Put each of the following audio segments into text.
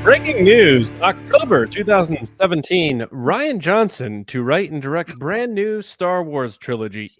Breaking news, October 2017, Rian Johnson to write and direct brand new Star Wars trilogy.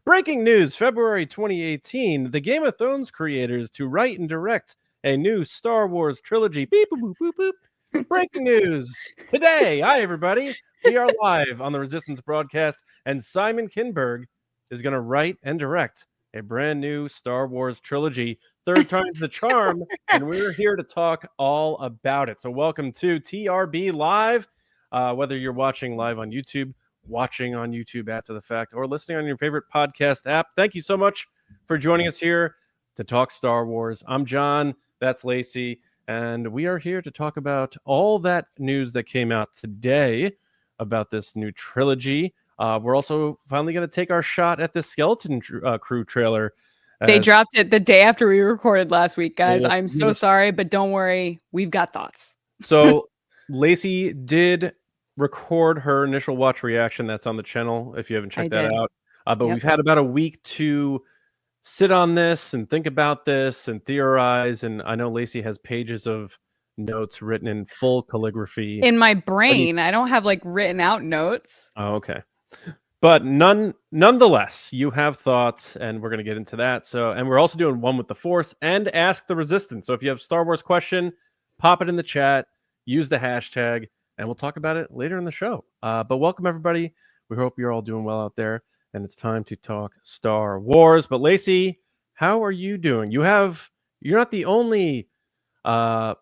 Breaking news, February 2018, the Game of Thrones creators to write and direct a new Star Wars trilogy. Beep, boop, boop, boop, boop. Breaking news today. Hi, everybody. We are live on the Resistance broadcast, and Simon Kinberg is going to write and direct a brand new Star Wars trilogy. Third time's the charm, and we're here to talk all about it. So welcome to TRB Live. Whether you're watching live on YouTube, watching on YouTube after the fact, or listening on your favorite podcast app, thank you so much for joining us here to talk Star Wars. I'm John, that's Lacey, and we are here to talk about all that news that came out today about this new trilogy. We're also finally going to take our shot at this Skeleton Crew trailer. They dropped it the day after we recorded last week, guys. I'm so sorry, but don't worry. We've got thoughts. So Lacey did record her initial watch reaction. That's on the channel if you haven't checked that out. But we've had about a week to sit on this and think about this and theorize. And I know Lacey has pages of notes written in full calligraphy. In my brain, I don't have like written out notes. Oh, okay. But nonetheless, you have thoughts, and we're going to get into that. So, and we're also doing one with the Force and Ask the Resistance. So if you have a Star Wars question, pop it in the chat, use the hashtag, and we'll talk about it later in the show. But welcome, everybody. We hope you're all doing well out there, and it's time to talk Star Wars. But Lacey, how are you doing? You're not the only Gillerin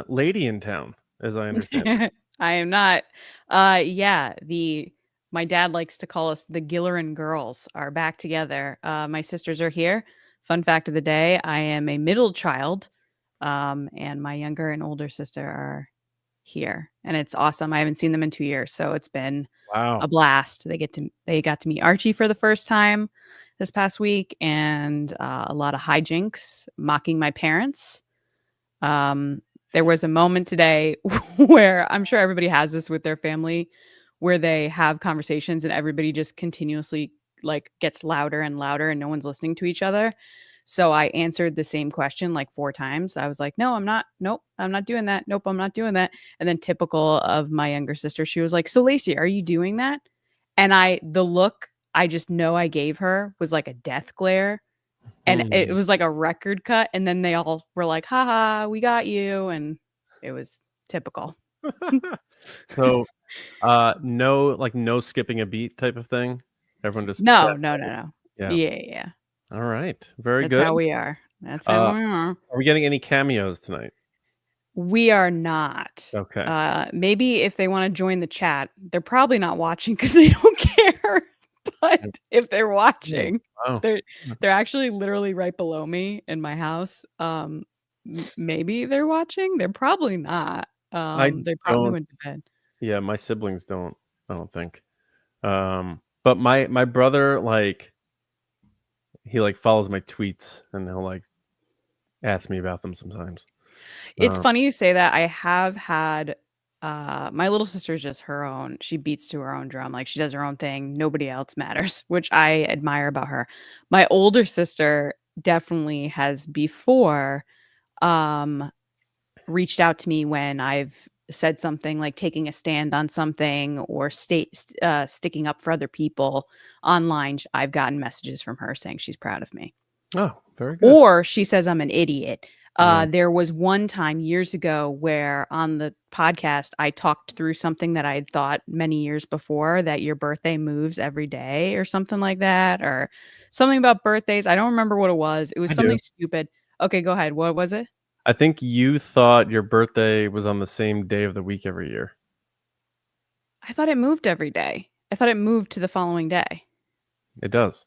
lady in town, as I understand. I am not. My dad likes to call us the Gillerin girls are back together. My sisters are here. Fun fact of the day, I am a middle child, and my younger and older sister are here. And it's awesome. I haven't seen them in 2 years, so it's been a blast. They got to meet Archie for the first time this past week, and a lot of hijinks, mocking my parents. There was a moment today where I'm sure everybody has this with their family, where they have conversations and everybody just continuously like gets louder and louder and no one's listening to each other. So I answered the same question like 4 times. I was like, no, I'm not. Nope, I'm not doing that. Nope, I'm not doing that. And then typical of my younger sister, she was like, so Lacey, are you doing that? And the look I just know I gave her was like a death glare. And it was like a record cut. And then they all were like, haha, we got you. And it was typical. So no skipping a beat type of thing. Everyone just no. Yeah. All right. Very That's good. how we are. That's how we are. Are we getting any cameos tonight? We are not. Okay. Maybe if they want to join the chat, they're probably not watching because they don't care. But if they're watching, they're actually literally right below me in my house. Maybe they're watching. They're probably not. They probably went to bed. Yeah, my siblings don't. I don't think. But my brother, like, he like follows my tweets and he'll like ask me about them sometimes. It's funny you say that. I have had my little sister's just her own. She beats to her own drum. Like she does her own thing. Nobody else matters, which I admire about her. My older sister definitely has before reached out to me when I've said something like taking a stand on something or sticking up for other people online. I've gotten messages from her saying she's proud of me. Oh, very good. Or she says I'm an idiot. There was one time years ago where on the podcast, I talked through something that I had thought many years before, that your birthday moves every day or something like that, or something about birthdays. I don't remember what it was. It was something stupid. Okay, go ahead. What was it? I think you thought your birthday was on the same day of the week every year. I thought it moved every day. I thought it moved to the following day. It does.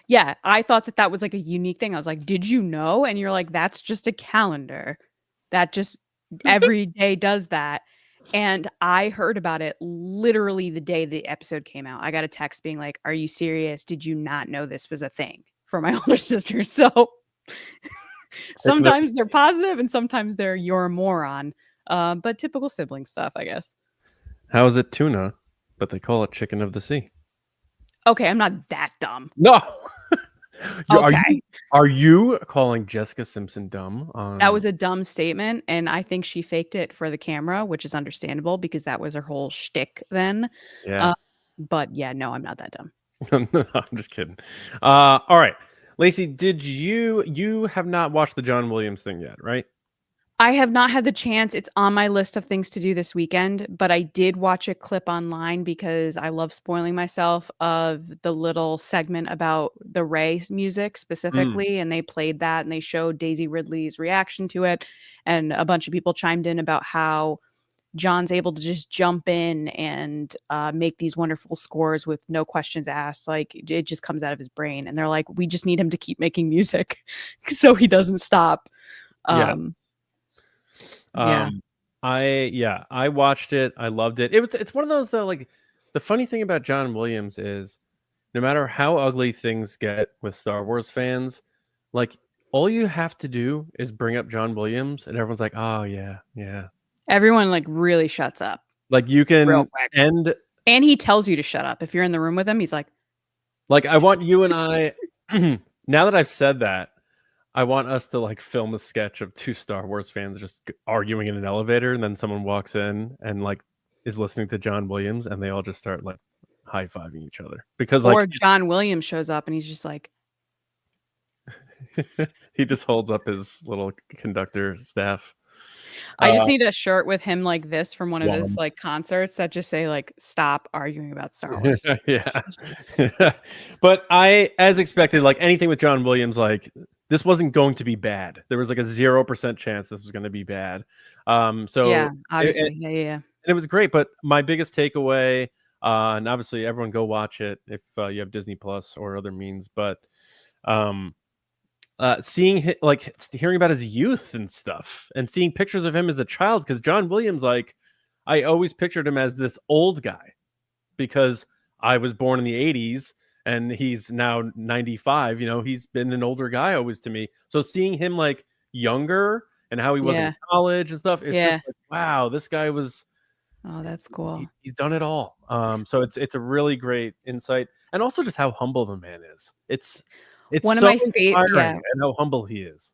Yeah, I thought that was like a unique thing. I was like, did you know? And you're like, that's just a calendar. That just every day does that. And I heard about it literally the day the episode came out. I got a text being like, are you serious? Did you not know this was a thing for my older sister? So sometimes they're positive and sometimes they're you're a moron. But typical sibling stuff, I guess. How is it tuna, but they call it chicken of the sea? Okay, I'm not that dumb. No. Are Okay. you calling Jessica Simpson dumb? That was a dumb statement, and I think she faked it for the camera, which is understandable because that was her whole shtick then. Yeah. Uh, but yeah, no, I'm not that dumb. I'm just kidding. All right, Lacey, did you have not watched the John Williams thing yet, right? I have not had the chance. It's on my list of things to do this weekend, but I did watch a clip online because I love spoiling myself of the little segment about the Ray music Mm, specifically. And they played that and they showed Daisy Ridley's reaction to it. And a bunch of people chimed in about how John's able to just jump in and make these wonderful scores with no questions asked. Like it just comes out of his brain. And they're like, we just need him to keep making music so he doesn't stop. yes. Um, yeah. Um, I watched it. I loved it. It's one of those though. Like the funny thing about John Williams is, no matter how ugly things get with Star Wars fans, like all you have to do is bring up John Williams, and everyone's like, "Oh yeah, yeah." Everyone, like, really shuts up Like you real can quick, end. and he tells you to shut up. If you're in the room with him, he's like, Like I want you and I. Now that I've said that, I want us to like film a sketch of two Star Wars fans just arguing in an elevator, and then someone walks in and like is listening to John Williams, and they all just start like high fiving each other because or like John Williams shows up and he's just like, he just holds up his little conductor staff. I just Uh, need a shirt with him like this from one of his, Wom. like, concerts that just say, like, "Stop arguing about Star Wars." Yeah. But I, as expected, like anything with John Williams, like this wasn't going to be bad. There was like a 0% chance this was going to be bad. Yeah, So obviously. Yeah, yeah, yeah. and it was great. But my biggest takeaway, and obviously everyone go watch it if you have Disney Plus or other means, but um, like hearing about his youth and stuff, and seeing pictures of him as a child, because John Williams, like I always pictured him as this old guy because I was born in the 80s and he's now 95. You know, he's been an older guy always to me. So seeing him like younger and how he was in Yeah, college and stuff, it's just yeah. like, wow, this guy was Oh, that's cool. he's done it all. So it's a really great insight, and also just how humble the man is. It's One of so my inspiring yeah. and how humble he is.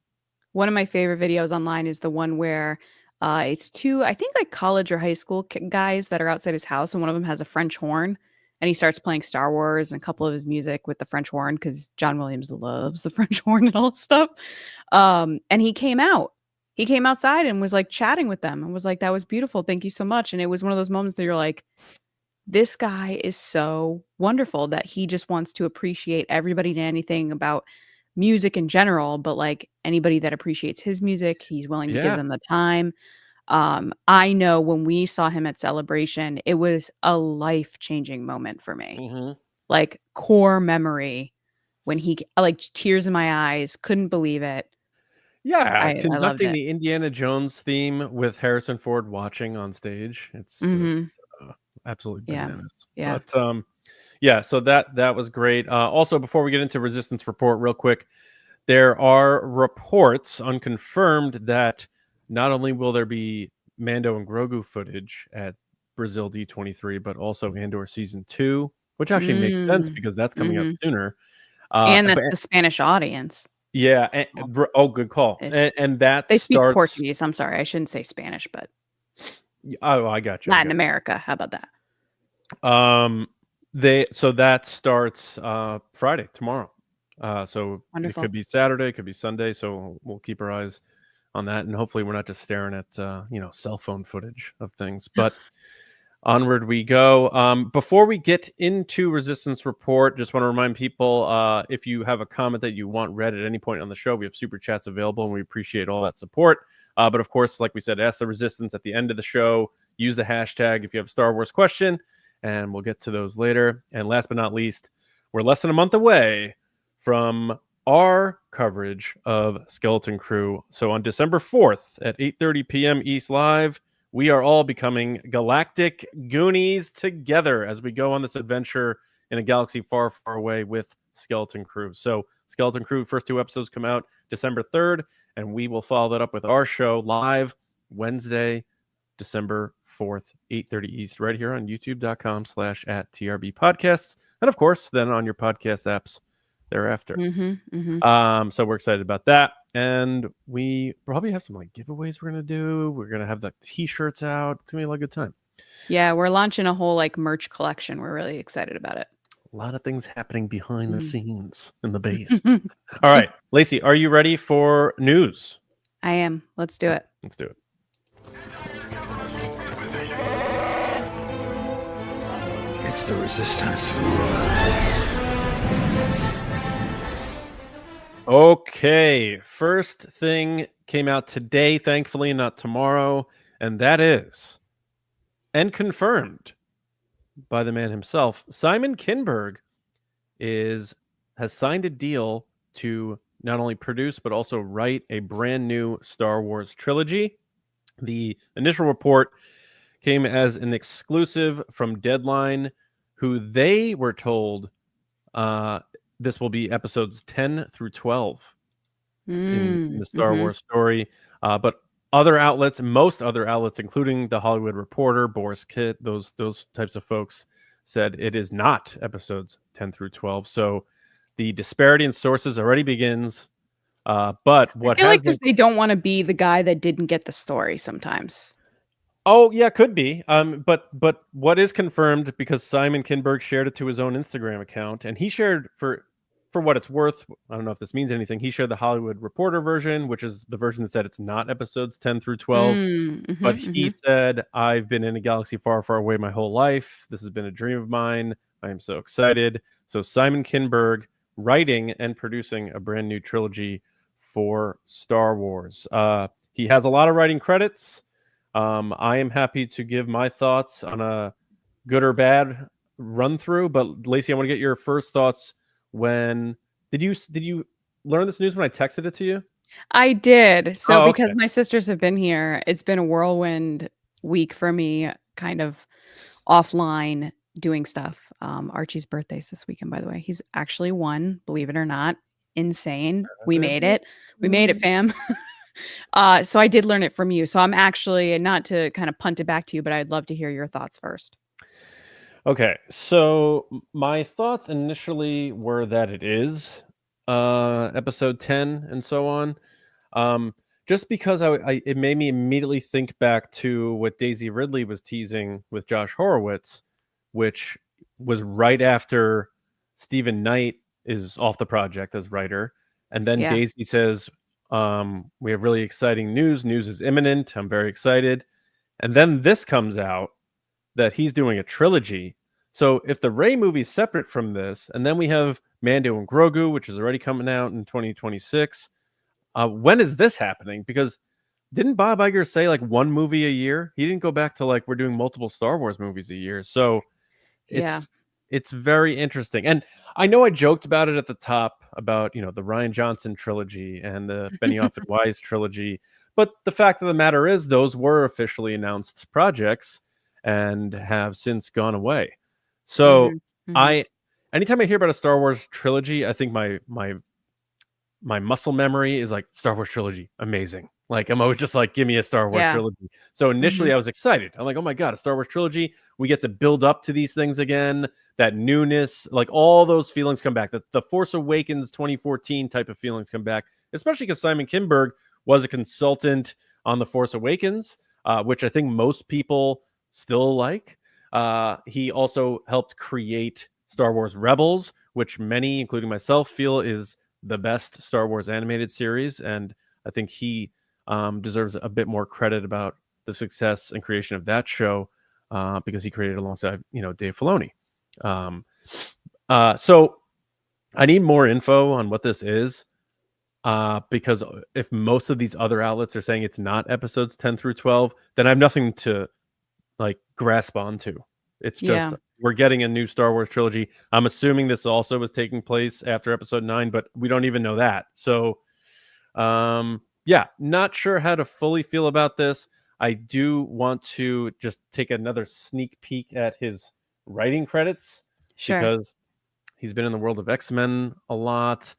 One of my favorite videos online is the one where it's two, I think like college or high school guys that are outside his house, and one of them has a French horn, and he starts playing Star Wars and a couple of his music with the French horn because John Williams loves the French horn and all that stuff. And he came outside and was like chatting with them and was like, "That was beautiful, thank you so much." And it was one of those moments that you're like, this guy is so wonderful that he just wants to appreciate everybody and anything about music in general, but like anybody that appreciates his music, he's willing to give Yeah. them the time. I know when we saw him at Celebration, it was a life-changing moment for me. Hmm. Like core memory when like tears in my eyes, couldn't believe it. Yeah, I loved conducting it. the Indiana Jones theme with Harrison Ford watching on stage. It's just Mhm. absolutely Yeah. bananas. Yeah. But yeah, so that was great. Also, before we get into Resistance Report, real quick, there are reports, unconfirmed, that not only will there be Mando and Grogu footage at Brazil D23, but also Andor season 2, which actually makes sense Mm. because that's coming out Mhm. sooner. And But that's the Spanish audience. yeah, oh, good call. Ish. And that They speak starts. Portuguese, I'm sorry, I shouldn't say Spanish, but Oh, I got you. I Latin got America, how about that? you. That starts Friday, tomorrow. So it Wonderful. could be Saturday, it could be Sunday. So we'll keep our eyes on that, and hopefully we're not just staring at cell phone footage of things. But onward we go. Before we get into Resistance Report, just want to remind people, if you have a comment that you want read at any point on the show, we have super chats available, and we appreciate all that support. But of course, like we said, ask the Resistance at the end of the show. Use the hashtag if you have a Star Wars question, and we'll get to those later. And last but not least, we're less than a month away from our coverage of Skeleton Crew. So on December 4th at 8:30 p.m. East Live, we are all becoming galactic Goonies together as we go on this adventure in a galaxy far, far away with Skeleton Crew. So Skeleton Crew, first two episodes come out December 3rd, and we will follow that up with our show live Wednesday, December 4th, 8:30 East, right here on youtube.com/@TRB podcasts. And of course, then on your podcast apps thereafter. Mm-hmm. So we're excited about that, and we probably have some like giveaways we're gonna do. We're gonna have the t-shirts out. It's gonna be a lot of good time. Yeah, we're launching a whole like merch collection. We're really excited about it. A lot of things happening behind the Mhm. scenes in the base. All right, Lacey, are you ready for news? I am. Let's do it. Let's do it. It's the resistance. Okay, first thing came out today, thankfully, not tomorrow, and that is, and confirmed by the man himself, Simon Kinberg has signed a deal to not only produce but also write a brand new Star Wars trilogy. The initial report came as an exclusive from Deadline, who they were told this will be episodes 10 through 12 in the Star Mm-hmm. Wars story. But other outlets, most other outlets, including the Hollywood Reporter, Boris Kitt, those types of folks, said it is not episodes 10 through 12. So the disparity in sources already begins. But I what feel has like been... because they don't want to be the guy that didn't get the story sometimes. Oh yeah, could be. But what is confirmed, because Simon Kinberg shared it to his own Instagram account, and he shared, for what it's worth, I don't know if this means anything. He shared the Hollywood Reporter version, which is the version that said it's not episodes 10 through 12. Mm-hmm, But mm-hmm. he said, "I've been in a galaxy far, far away my whole life. This has been a dream of mine. I am so excited." So Simon Kinberg writing and producing a brand new trilogy for Star Wars. He has a lot of writing credits. I am happy to give my thoughts on a good or bad run through. But Lacey, I want to get your first thoughts. When did you learn this news when I texted it to you? I did. So Oh, because okay. my sisters have been here, it's been a whirlwind week for me, kind of offline doing stuff. Archie's birthday's this weekend, by the way. He's actually 1, believe it or not. Insane. We made it. We made it, fam. So I did learn it from you. So I'm actually, not to kind of punt it back to you, but I'd love to hear your thoughts first. Okay, so my thoughts initially were that it is episode 10 and so on. Um, just because it made me immediately think back to what Daisy Ridley was teasing with Josh Horowitz, which was right after Stephen Knight is off the project as writer. And then Yeah. Daisy says, we have really exciting news. News is imminent. I'm very excited. And then this comes out that he's doing a trilogy. So if the Rey movie is separate from this, and then we have Mando and Grogu, which is already coming out in 2026, when is this happening? Because didn't Bob Iger say like one movie a year? He didn't go back to like we're doing multiple Star Wars movies a year. So Yeah. it's very interesting. And I know I joked about it at the top about, the Ryan Johnson trilogy and the Benioff and Weiss trilogy, but the fact of the matter is those were officially announced projects and have since gone away. So Mhm, mhm. I anytime I hear about a Star Wars trilogy, I think my muscle memory is like Star Wars trilogy, amazing. Like I'm always just like, give me a Star Wars Yeah. trilogy. So initially Mhm. I was excited. I'm like, oh my god, a Star Wars trilogy. We get to build up to these things again. That newness, like all those feelings come back. The Force Awakens 2014 type of feelings come back, especially because Simon Kinberg was a consultant on the Force Awakens, which I think most people still like. He also helped create Star Wars Rebels, which many, including myself, feel is the best Star Wars animated series, and I think he deserves a bit more credit about the success and creation of that show because he created alongside Dave Filoni. Um, so I need more info on what this is because if most of these other outlets are saying it's not episodes 10 through 12, then I have nothing to like grasp onto. It's just Yeah. we're getting a new Star Wars trilogy. I'm assuming this also was taking place after episode 9, but we don't even know that. So yeah, not sure how to fully feel about this. I do want to just take another sneak peek at his writing credits Sure. because he's been in the world of X-Men a lot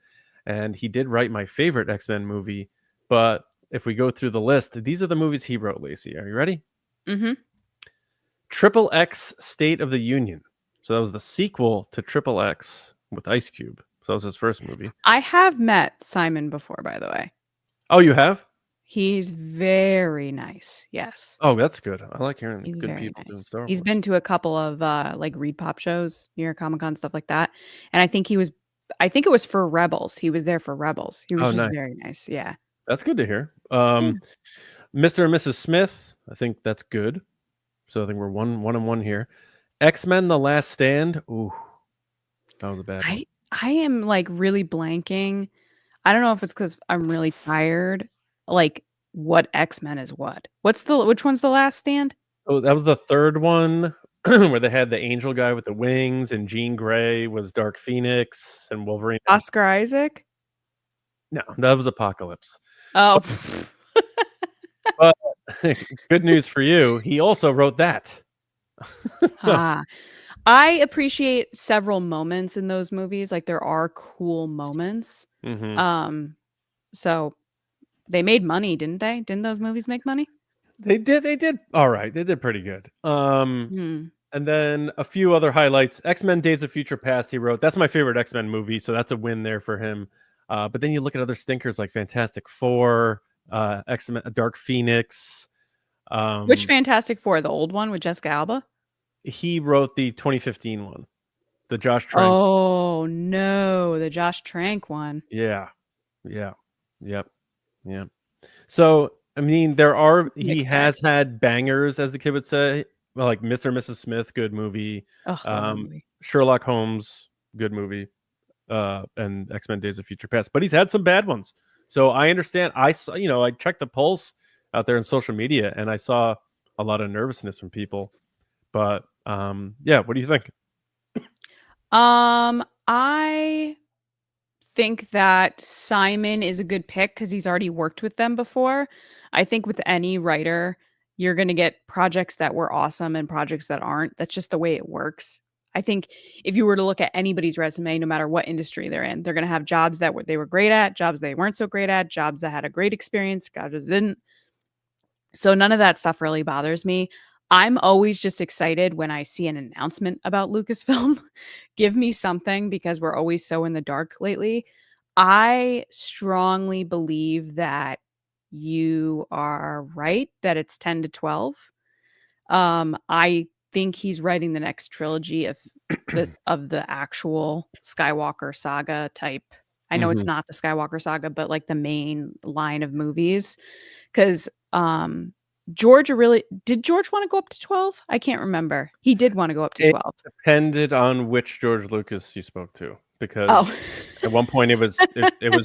and he did write my favorite X-Men movie. But if we go through the list, these are the movies he wrote, Lacey. Are you ready? Mhm. Triple X State of the Union. So that was the sequel to Triple X with Ice Cube. So that was his first movie. I have met Simon before, by the way. Oh, you have? He's very nice. Yes. Oh, that's good. I like hearing He's good very people doing nice. Star He's Wars. been to a couple of like Reed Pop shows, New York Comic Con, stuff like that. And I think it was for Rebels. He was there for Rebels. He was Oh, just nice. very nice. Yeah. That's good to hear. Yeah. Mr. and Mrs. Smith, I think that's good. So I think we're one and one here. X-Men: The Last Stand. Ooh, that was a bad one. I am like really blanking. I don't know if it's because I'm really tired. Like what X-Men is what? Which one's the Last Stand? Oh, that was the third one where they had the angel guy with the wings, and Jean Grey was Dark Phoenix, and Wolverine. Oscar Isaac? No, that was Apocalypse. Oh. But good news for you, he also wrote that. Ah. I appreciate several moments in those movies. Like there are cool moments. Mhm. So they made money, didn't they? Didn't those movies make money? They did all right. They did pretty good. Hmm. And then a few other highlights. X-Men: Days of Future Past, he wrote. That's my favorite X-Men movie, so that's a win there for him. But then you look at other stinkers like Fantastic Four, X-Men, Dark Phoenix. Which Fantastic Four? The old one with Jessica Alba? He wrote the 2015 one, the Josh Trank. Oh no, the Josh Trank one. Yeah. Yep. So I mean, he Mixed bag. has had bangers, as the kid would say. Well, like Mr. and Mrs. Smith, good movie. Oh, love that movie. Sherlock Holmes, good movie. And X-Men: Days of Future Past. But he's had some bad ones. So I understand. I saw, I checked the pulse out there in social media, and I saw a lot of nervousness from people. But yeah, what do you think? I think that Simon is a good pick because he's already worked with them before. I think with any writer, you're going to get projects that were awesome and projects that aren't. That's just the way it works. I think if you were to look at anybody's resume, no matter what industry they're in, they're going to have jobs that they were great at, jobs they weren't so great at, jobs that had a great experience, jobs that didn't. So none of that stuff really bothers me. I'm always just excited when I see an announcement about Lucasfilm. Give me something because we're always so in the dark lately. I strongly believe that you are right that it's 10 to 12. I think he's writing the next trilogy of the actual Skywalker saga type. I know it's not the Skywalker saga, but like the main line of movies. Because George did George want to go up to 12? I can't remember. He did want to go up to 12. It depended on which George Lucas you spoke to, because at one point it was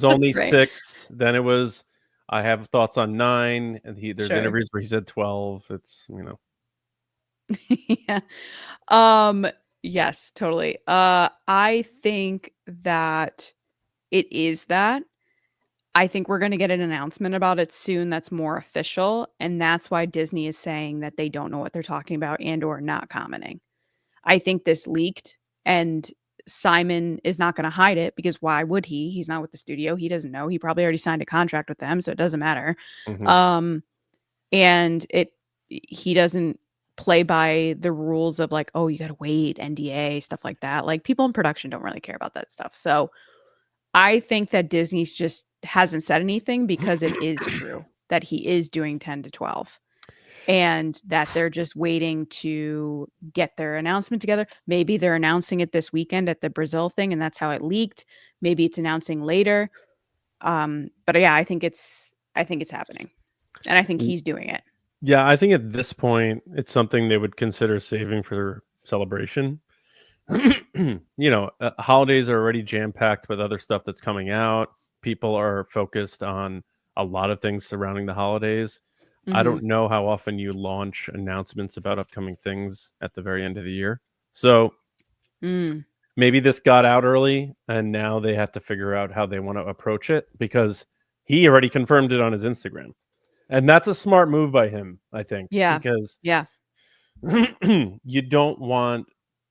only Right. 6. Then it was I have thoughts on 9, and there's Sure. interviews where he said 12. It's Yeah. Yes, totally. I think that it is that. I think we're going to get an announcement about it soon that's more official, and that's why Disney is saying that they don't know what they're talking about and or not commenting. I think this leaked, and Simon is not going to hide it because why would he? He's not with the studio. He doesn't know. He probably already signed a contract with them, so it doesn't matter. And he doesn't play by the rules of like, oh, you got to wait, NDA, stuff like that. Like people in production don't really care about that stuff. So I think that Disney's just hasn't said anything because it is true that he is doing 10 to 12 and that they're just waiting to get their announcement together. Maybe they're announcing it this weekend at the Brazil thing and that's how it leaked. Maybe it's announcing later. But yeah, I think it's happening. And I think he's doing it. Yeah, I think at this point it's something they would consider saving for celebration. Holidays are already jam-packed with other stuff that's coming out. People are focused on a lot of things surrounding the holidays. I don't know how often you launch announcements about upcoming things at the very end of the year. So maybe this got out early and now they have to figure out how they want to approach it, because he already confirmed it on his Instagram. And that's a smart move by him, I think. Yeah. Because you don't want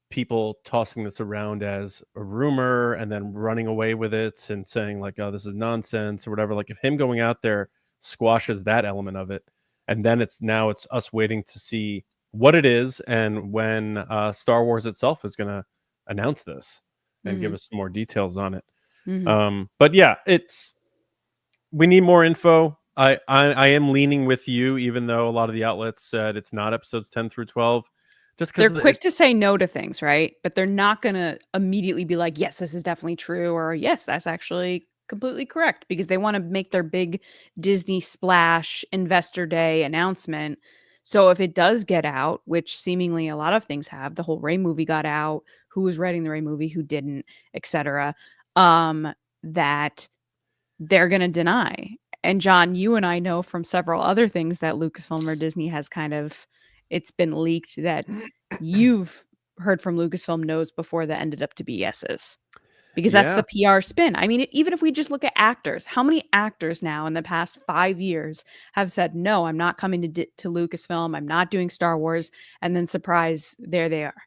people tossing this around as a rumor and then running away with it and saying like, oh, this is nonsense or whatever. Like if him going out there squashes that element of it, and then it's us waiting to see what it is and when Star Wars itself is going to announce this and give us some more details on it. But yeah, we need more info. I am leaning with you, even though a lot of the outlets said it's not episodes 10 through 12. Just They're because quick to say no to things, right? But they're not going to immediately be like, yes, this is definitely true, or yes, that's actually completely correct, because they want to make their big Disney splash investor day announcement. So if it does get out, which seemingly a lot of things have, the whole Ray movie got out, who was writing the Ray movie, who didn't, etc., that they're going to deny. And John, you and I know from several other things that Lucasfilm or Disney has it's been leaked that you've heard from Lucasfilm knows before that ended up to be yeses. Because that's the PR spin. I mean, even if we just look at actors, how many actors now in the past 5 years have said, no, I'm not coming to Lucasfilm, I'm not doing Star Wars, and then surprise, there they are.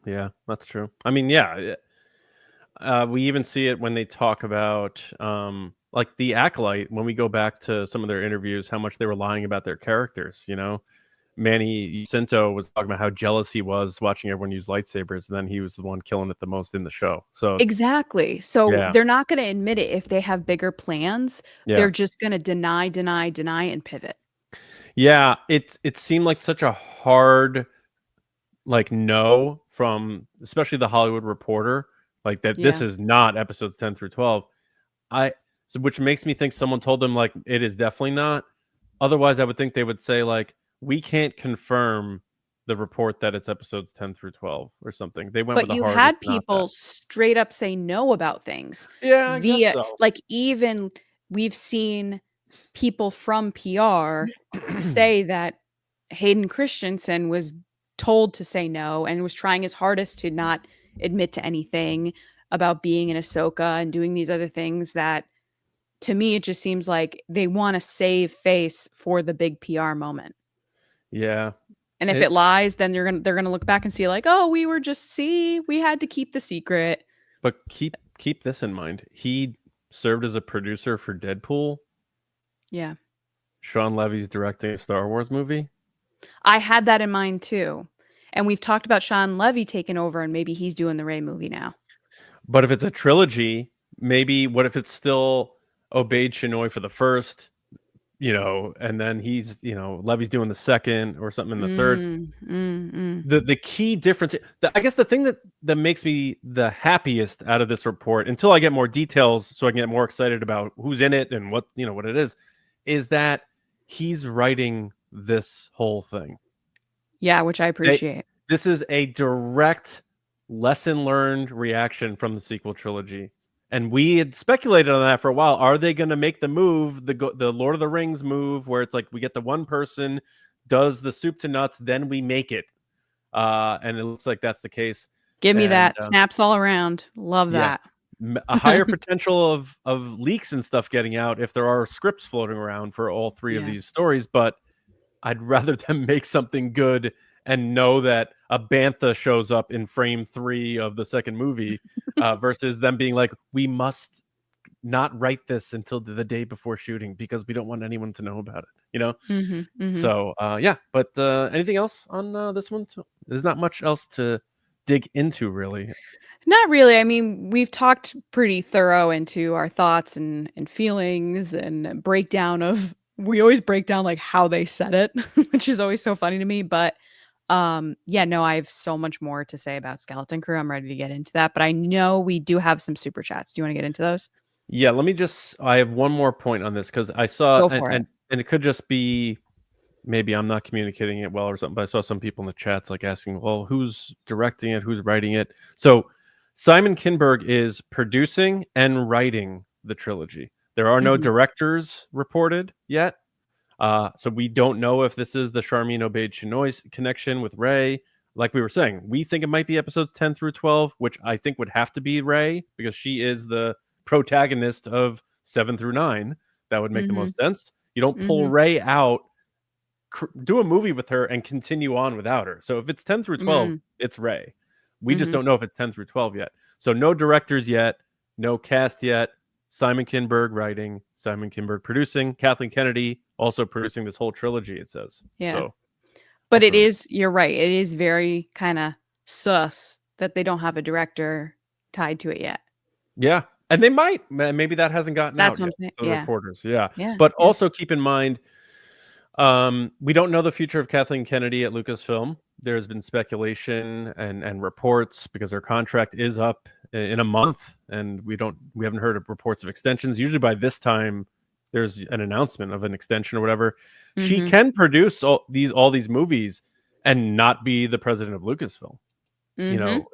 Yeah, that's true. I mean, yeah, we even see it when they talk about like the Acolyte, when we go back to some of their interviews, how much they were lying about their characters. Manny Jacinto was talking about how jealous he was watching everyone use lightsabers, and then he was the one killing it the most in the show. So exactly. So yeah, they're not going to admit it if they have bigger plans. yeah, They're just going to deny, and pivot. yeah. It seemed like such a hard like no from especially the Hollywood Reporter, like that this Yeah. is not episodes 10 through 12. Which makes me think someone told them like it is definitely not. Otherwise, I would think they would say like we can't confirm the report that it's episodes 10 through 12 or something. They went But with a you hard had it's not that. people straight up say no about things Yeah, I guess via, so. like, even we've seen people from PR say that Hayden Christensen was told to say no and was trying his hardest to not admit to anything about being in Ahsoka and doing these other things that, to me, it just seems like they want to save face for the big PR moment. Yeah. And if it lies, then they're gonna look back and see like, oh, we had to keep the secret. But keep this in mind. He served as a producer for Deadpool. Yeah. Sean Levy's directing a Star Wars movie. I had that in mind too. And we've talked about Sean Levy taking over and maybe he's doing the Rey movie now. But if it's a trilogy, maybe what if it's still Obeyed Chinoy for the first, and then he's, Levy's doing the second or something in the third. The key difference, I guess the thing that makes me the happiest out of this report, until I get more details so I can get more excited about who's in it and what it is that he's writing this whole thing. Yeah, which I appreciate. This is a direct lesson learned reaction from the sequel trilogy. And we had speculated on that for a while. Are they going to make the move, the Lord of the Rings move, where it's like we get the one person, does the soup to nuts, then we make it. And it looks like that's the case. Give me that. Snaps all around. Love that. A higher potential of leaks and stuff getting out if there are scripts floating around for all three of these stories. But I'd rather them make something good and know that a bantha shows up in frame 3 of the second movie versus them being like, we must not write this until the day before shooting because we don't want anyone to know about it, So, but anything else on this one? There's not much else to dig into, really. Not really. I mean, we've talked pretty thorough into our thoughts and feelings and breakdown of, we always break down like how they said it, which is always so funny to me. But I have so much more to say about Skeleton Crew. I'm ready to get into that, but I know we do have some super chats. Do you want to get into those? Yeah, I have one more point on this because I saw, Go for and it could just be maybe I'm not communicating it well or something, but I saw some people in the chats like asking, well, who's directing it? Who's writing it? So Simon Kinberg is producing and writing the trilogy. There are no directors reported yet. So we don't know if this is the Charmin Obeyed Chinoy connection with Rey. Like we were saying, we think it might be episodes 10 through 12, which I think would have to be Rey because she is the protagonist of 7 through 9. That would make the most sense. You don't pull Rey out, do a movie with her, and continue on without her. So if it's 10 through 12, it's Rey. We just don't know if it's 10 through 12 yet. So no directors yet, no cast yet. Simon Kinberg writing, Simon Kinberg producing, Kathleen Kennedy also producing this whole trilogy, it says. Yeah. So, but you're right. It is very kind of sus that they don't have a director tied to it yet. Yeah, and they might. Maybe that hasn't gotten That's out what I'm yet. saying. The Yeah. reporters, yeah. Yeah. But yeah. also keep in mind, we don't know the future of Kathleen Kennedy at Lucasfilm. There's been speculation and reports because her contract is up in a month, and we haven't heard of reports of extensions. Usually by this time, there's an announcement of an extension or whatever. She Mhm. can produce all these movies and not be the president of Lucasfilm. You Mhm. know,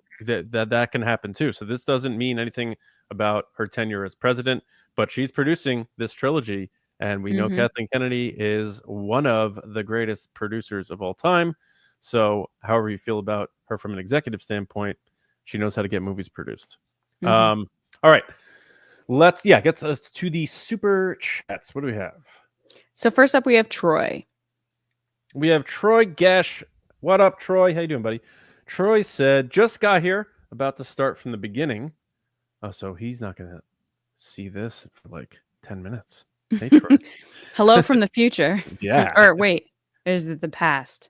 that can happen too. So this doesn't mean anything about her tenure as president, but she's producing this trilogy, and we know Mhm. Kathleen Kennedy is one of the greatest producers of all time. So however you feel about her from an executive standpoint, she knows how to get movies produced. Mhm. All right, let's get to the super chats. What do we have? So first up, we have Troy. We have Troy Gesh. What up, Troy? How you doing, buddy? Troy said, just got here, about to start from the beginning. Oh, so he's not going to see this for like 10 minutes. Hey, Troy. Hello from the future. Yeah. Or wait, is it the past?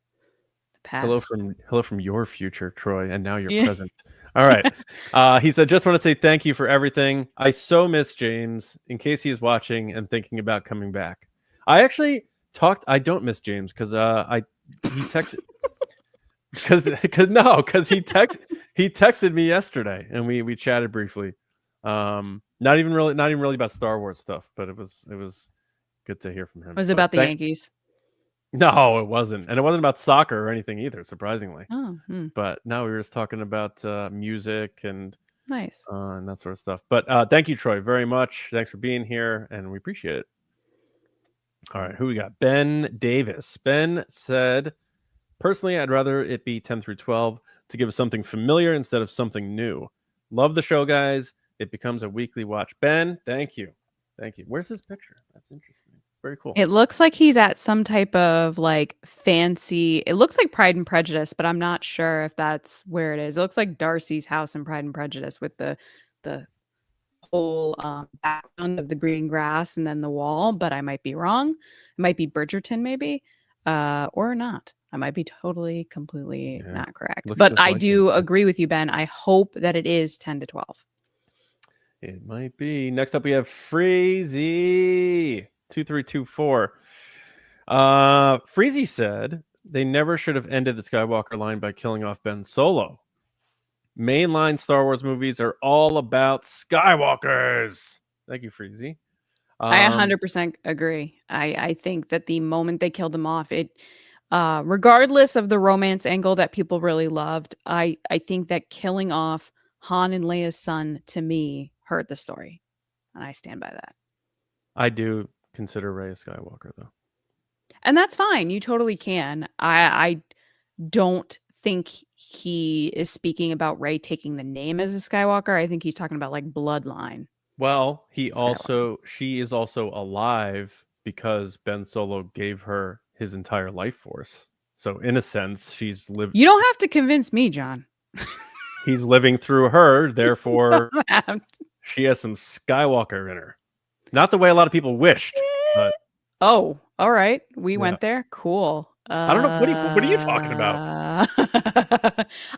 The Hello past. from your future, Troy, and now you're Yeah. present. All right. He said, just want to say thank you for everything. I so miss James, in case he is watching and thinking about coming back. I actually I don't miss James because he texted because he texted me yesterday and we chatted briefly. Not even really about Star Wars stuff, but it was good to hear from him. It was But about the Yankees. no, it wasn't, and it wasn't about soccer or anything either, surprisingly. Oh, But no, we were just talking about music and nice. that sort of stuff. But thank you, Troy, very much. Thanks for being here, and we appreciate it. All right, who we got? Ben Davis. Ben said, personally, I'd rather it be 10 through 12 to give us something familiar instead of something new. Love the show, guys. It becomes a weekly watch. Ben, thank you. Thank you. Where's his picture? That's interesting. Very cool. It looks like he's at some type of like fancy. It looks like Pride and Prejudice, but I'm not sure if that's where it is. It looks like Darcy's house in Pride and Prejudice with the whole background of the green grass and then the wall, but I might be wrong. It might be Bridgerton, maybe, or not. I might be totally, completely not correct. Looks But just I like do him. agree with you, Ben. I hope that it is 10 to 12. It might be. Next up, we have Freezy 2324. Freezy said they never should have ended the Skywalker line by killing off Ben Solo. Mainline Star Wars movies are all about Skywalkers. Thank you, Freezy. I 100% agree. I think that the moment they killed him off, it regardless of the romance angle that people really loved, I think that killing off Han and Leia's son to me hurt the story. And I stand by that. I do consider Rey a Skywalker, though. And that's fine. You totally can. I don't think he is speaking about Rey taking the name as a Skywalker. I think he's talking about like bloodline. Well, Skywalker. she is also alive because Ben Solo gave her his entire life force. So in a sense, she's lived. You don't have to convince me, John. He's living through her, therefore she has some Skywalker in her. Not the way a lot of people wished, but oh, all right. We went there. Cool. I don't know. What are you talking about?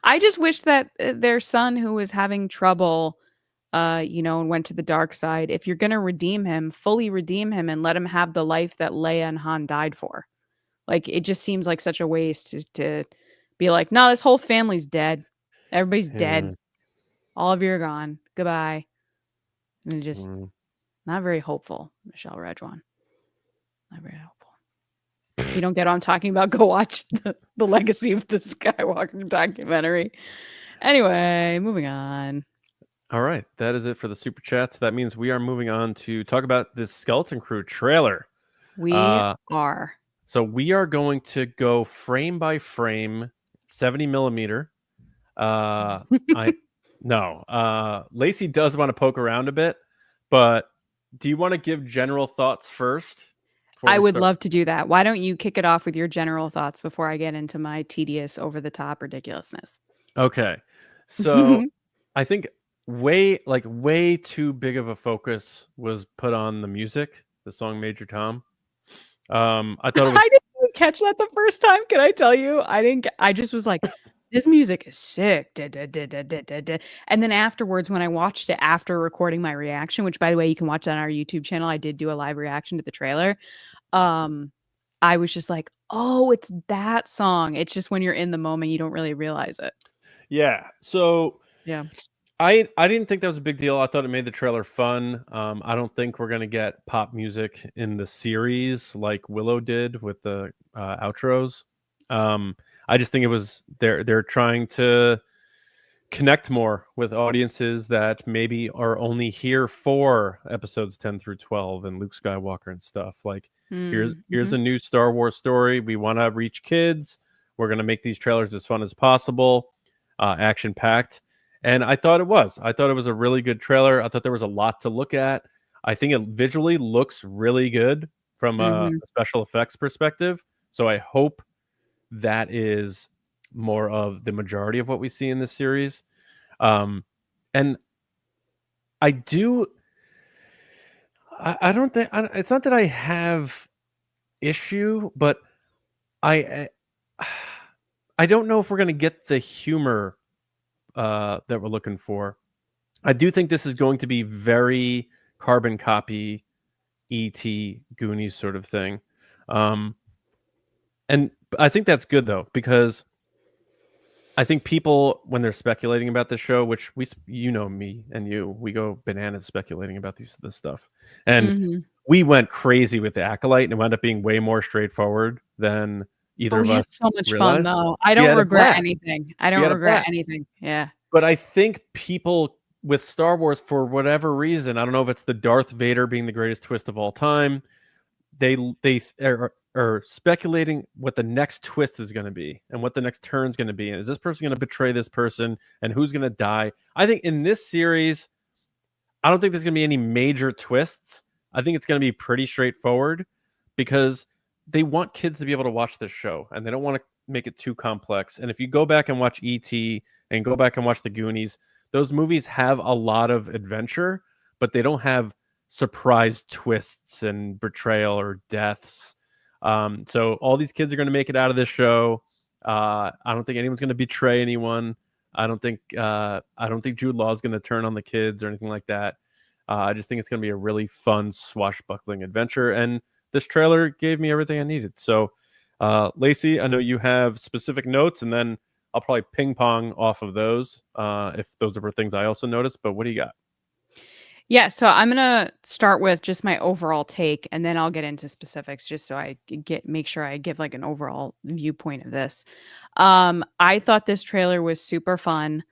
I just wish that their son, who was having trouble, and went to the dark side, if you're going to redeem him, fully redeem him and let him have the life that Leia and Han died for. Like, it just seems like such a waste to be like, no, this whole family's dead. Everybody's dead. All of you are gone. Goodbye. And just not very hopeful, Michelle Redjwan. Not very hopeful. You don't get what I'm talking about? Go watch the Legacy of the Skywalker documentary. Anyway, moving on. All right, that is it for the super chats. That means we are moving on to talk about this Skeleton Crew trailer. We are. So we are going to go frame by frame, 70 millimeter. Lacey does want to poke around a bit, but do you want to give general thoughts first? I would love to do that. Why don't you kick it off with your general thoughts before I get into my tedious, over the top ridiculousness? Okay. So I think way too big of a focus was put on the music, the song Major Tom. I thought it was... I didn't catch that the first time. Can I tell you? I just was like, This music is sick. Da, da, da, da, da, da, da. And then afterwards, when I watched it after recording my reaction, which by the way, you can watch that on our YouTube channel. I did do a live reaction to the trailer. I was just like, oh, it's that song. It's just when you're in the moment, you don't really realize it. Yeah. So Yeah. I didn't think that was a big deal. I thought it made the trailer fun. I don't think we're gonna get pop music in the series like Willow did with the outros. I just think it was they're trying to connect more with audiences that maybe are only here for episodes 10 through 12 and Luke Skywalker and stuff. Like here's a new Star Wars story. We want to reach kids. We're going to make these trailers as fun as possible, action packed. And I thought it was. I thought it was a really good trailer. I thought there was a lot to look at. I think it visually looks really good from a special effects perspective. So I hope that is more of the majority of what we see in this series. And I do, I don't think, it's not that I have issue, but I don't know if we're going to get the humor that we're looking for. I do think this is going to be very carbon copy E.T. Goonies sort of thing. And I think that's good though, because I think people, when they're speculating about the show, which you know me and you, we go bananas speculating about this stuff, and we went crazy with the Acolyte, and it wound up being way more straightforward than either of We had us so much fun realized. though. I We don't had a regret blast. anything. I We don't had a regret blast. anything. Yeah. But I think people with Star Wars, for whatever reason, I don't know if it's the Darth Vader being the greatest twist of all time, they are speculating what the next twist is going to be and what the next turn is going to be. And is this person going to betray this person and who's going to die? I think in this series, I don't think there's going to be any major twists. I think it's going to be pretty straightforward because they want kids to be able to watch this show and they don't want to make it too complex. And if you go back and watch E.T. and go back and watch the Goonies, those movies have a lot of adventure, but they don't have surprise twists and betrayal or deaths. So all these kids are going to make it out of this show. I don't think anyone's going to betray anyone. I don't think Jude Law is going to turn on the kids or anything like that. I just think it's going to be a really fun swashbuckling adventure, and this trailer gave me everything I needed. So, Lacey, I know you have specific notes, and then I'll probably ping pong off of those if those are things I also noticed. But what do you got? Yeah, so I'm gonna start with just my overall take, and then I'll get into specifics, just so I make sure I give like an overall viewpoint of this. I thought this trailer was super fun.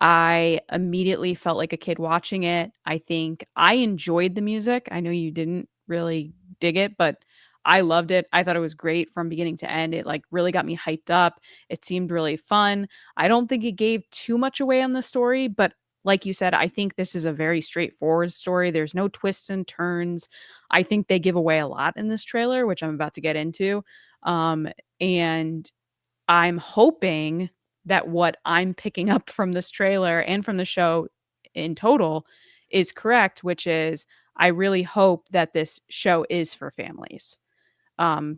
I immediately felt like a kid watching it. I think I enjoyed the music. I know you didn't really dig it, but I loved it. I thought it was great from beginning to end. It like really got me hyped up. It seemed really fun. I don't think it gave too much away on the story, but like you said, I think this is a very straightforward story. There's no twists and turns. I think they give away a lot in this trailer, which I'm about to get into. And I'm hoping that what I'm picking up from this trailer and from the show in total is correct, which is I really hope that this show is for families.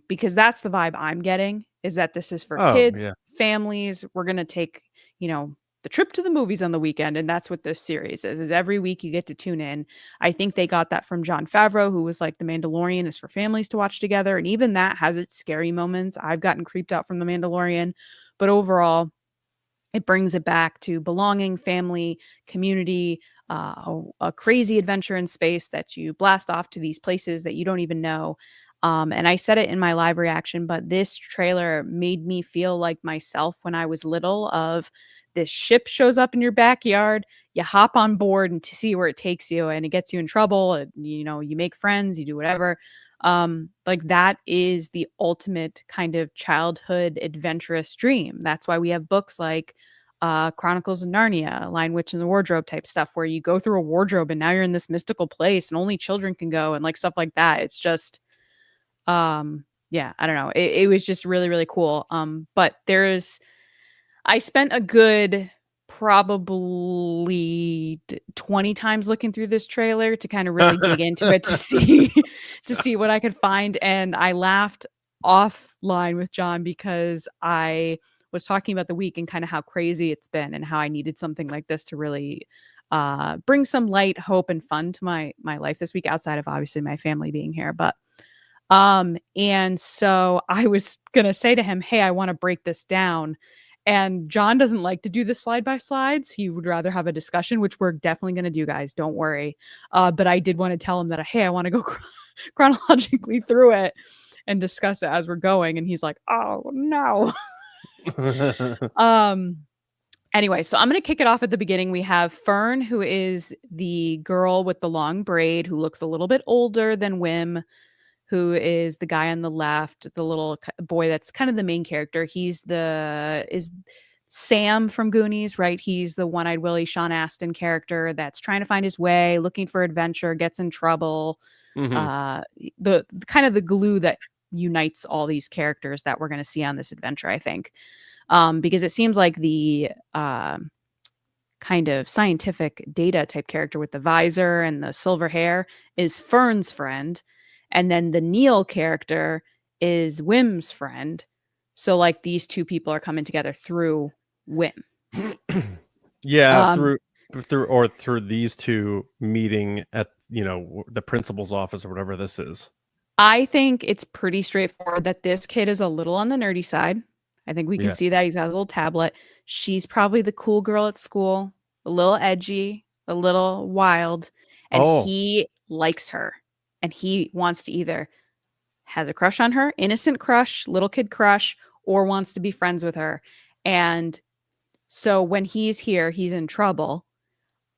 Because that's the vibe I'm getting, is that this is for kids, families. We're going to take, the trip to the movies on the weekend. And that's what this series is every week you get to tune in. I think they got that from Jon Favreau, who was like, The Mandalorian is for families to watch together. And even that has its scary moments. I've gotten creeped out from The Mandalorian, but overall it brings it back to belonging, family, community, a crazy adventure in space that you blast off to these places that you don't even know. And I said it in my live reaction, but this trailer made me feel like myself when I was little. Of this ship shows up in your backyard, you hop on board and to see where it takes you, and it gets you in trouble. And, you make friends, you do whatever. Like that is the ultimate kind of childhood adventurous dream. That's why we have books like Chronicles of Narnia, Lion, Witch, and the Wardrobe type stuff, where you go through a wardrobe and now you're in this mystical place and only children can go, and like stuff like that. It's just yeah, I don't know. It was just really, really cool. But I spent a good probably 20 times looking through this trailer to kind of really dig into it to see what I could find. And I laughed offline with John because I was talking about the week and kind of how crazy it's been and how I needed something like this to really bring some light, hope, and fun to my life this week, outside of obviously my family being here. But and so I was gonna say to him, hey, I want to break this down. And John doesn't like to do the slide by slides. He would rather have a discussion, which we're definitely going to do, guys. Don't worry. But I did want to tell him that, hey, I want to go chronologically through it and discuss it as we're going. And he's like, oh, no. Anyway, so I'm going to kick it off at the beginning. We have Fern, who is the girl with the long braid, who looks a little bit older than Wim, who is the guy on the left, the little boy that's kind of the main character. Is Sam from Goonies, right? He's the one-eyed Willie, Sean Astin character that's trying to find his way, looking for adventure, gets in trouble. The kind of the glue that unites all these characters that we're going to see on this adventure, I think. Because it seems like the kind of scientific data type character with the visor and the silver hair is Fern's friend. And then the Neil character is Wim's friend. So like these two people are coming together through Wim. Yeah, through these two meeting at the principal's office or whatever this is. I think it's pretty straightforward that this kid is a little on the nerdy side. I think we can see that he's got a little tablet. She's probably the cool girl at school, a little edgy, a little wild, and he likes her. And he wants to either has a crush on her, innocent crush, little kid crush, or wants to be friends with her. And so when he's here, he's in trouble.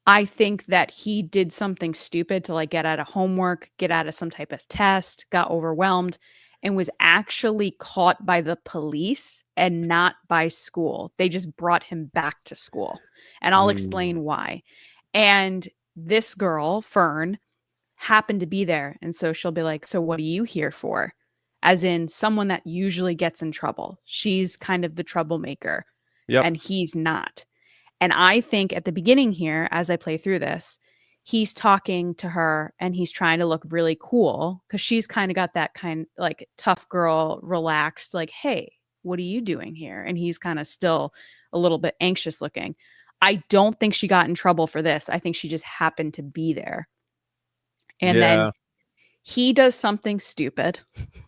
I think that he did something stupid to like get out of homework, get out of some type of test, got overwhelmed, and was actually caught by the police and not by school. They just brought him back to school. And I'll explain why. And this girl, Fern, happened to be there. And so she'll be like, so what are you here for? As in someone that usually gets in trouble. She's kind of the troublemaker. And he's not. And I think at the beginning here, as I play through this, he's talking to her and he's trying to look really cool because she's kind of got that kind like tough girl, relaxed, like, hey, what are you doing here? And he's kind of still a little bit anxious looking. I don't think she got in trouble for this. I think she just happened to be there. And then he does something stupid,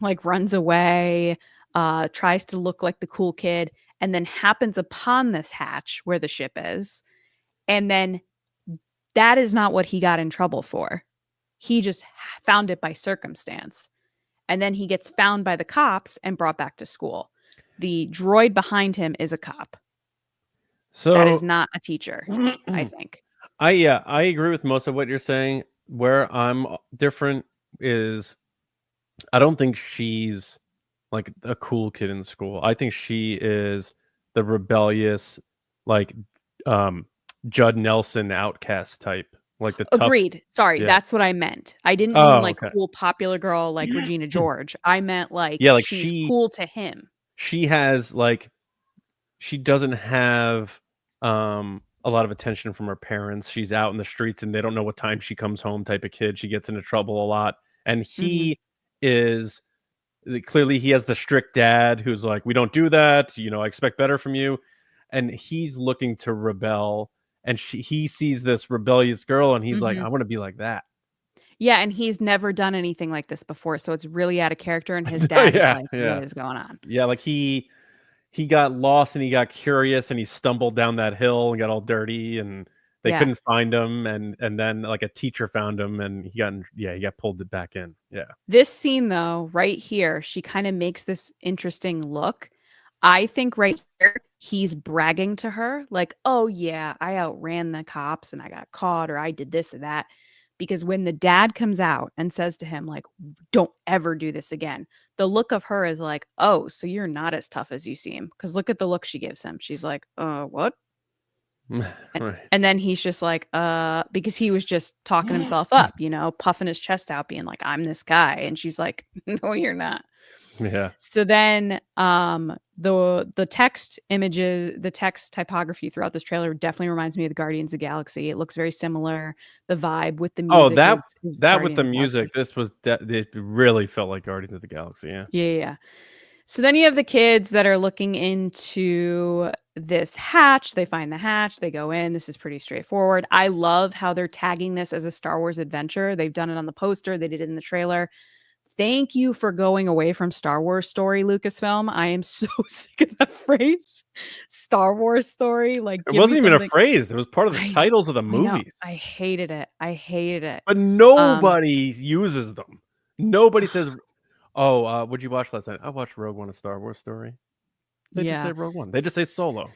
like runs away, tries to look like the cool kid, and then happens upon this hatch where the ship is. And then that is not what he got in trouble for. He just found it by circumstance. And then he gets found by the cops and brought back to school. The droid behind him is a cop. So that is not a teacher, I think. I agree with most of what you're saying. Where I'm different is I don't think she's like a cool kid in school. I think she is the rebellious, like Judd Nelson outcast type. Like the agreed. Tough, sorry, that's what I meant. I didn't mean like cool popular girl like Regina George. I meant like she's cool to him. She has like she doesn't have a lot of attention from her parents. She's out in the streets and they don't know what time she comes home type of kid. She gets into trouble a lot. And he is clearly he has the strict dad who's like, we don't do that. I expect better from you. And he's looking to rebel. And he sees this rebellious girl and he's like, I want to be like that. Yeah. And he's never done anything like this before. So it's really out of character. And his dad is like, what is going on? Yeah. Like he got lost and he got curious and he stumbled down that hill and got all dirty and they couldn't find him. And then like a teacher found him and he got pulled back in. Yeah. This scene though, right here, she kind of makes this interesting look. I think right here, he's bragging to her like, oh yeah, I outran the cops and I got caught or I did this or that. Because when the dad comes out and says to him, like, don't ever do this again, the look of her is like, oh, so you're not as tough as you seem. Because look at the look she gives him. She's like, what? And then he's just like, because he was just talking himself up, puffing his chest out, being like, I'm this guy. And she's like, no, you're not. Yeah. So then the text images, the text typography throughout this trailer definitely reminds me of the Guardians of the Galaxy. It looks very similar. The vibe with the music. That with the music, this was it really felt like Guardians of the Galaxy. Yeah. Yeah. So then you have the kids that are looking into this hatch. They find the hatch, they go in. This is pretty straightforward. I love how they're tagging this as a Star Wars adventure. They've done it on the poster, they did it in the trailer. Thank you for going away from Star Wars story, Lucasfilm. I am so sick of that phrase. Star Wars story. Like, It give me wasn't even a something. phrase. It was part of the I titles of the I know. movies. I hated it. I hated it. But nobody uses them. Nobody says, "Oh, what'd you watch last night?" I watched Rogue One: A Star Wars Story. They just say Yeah. Rogue One. They just say Solo.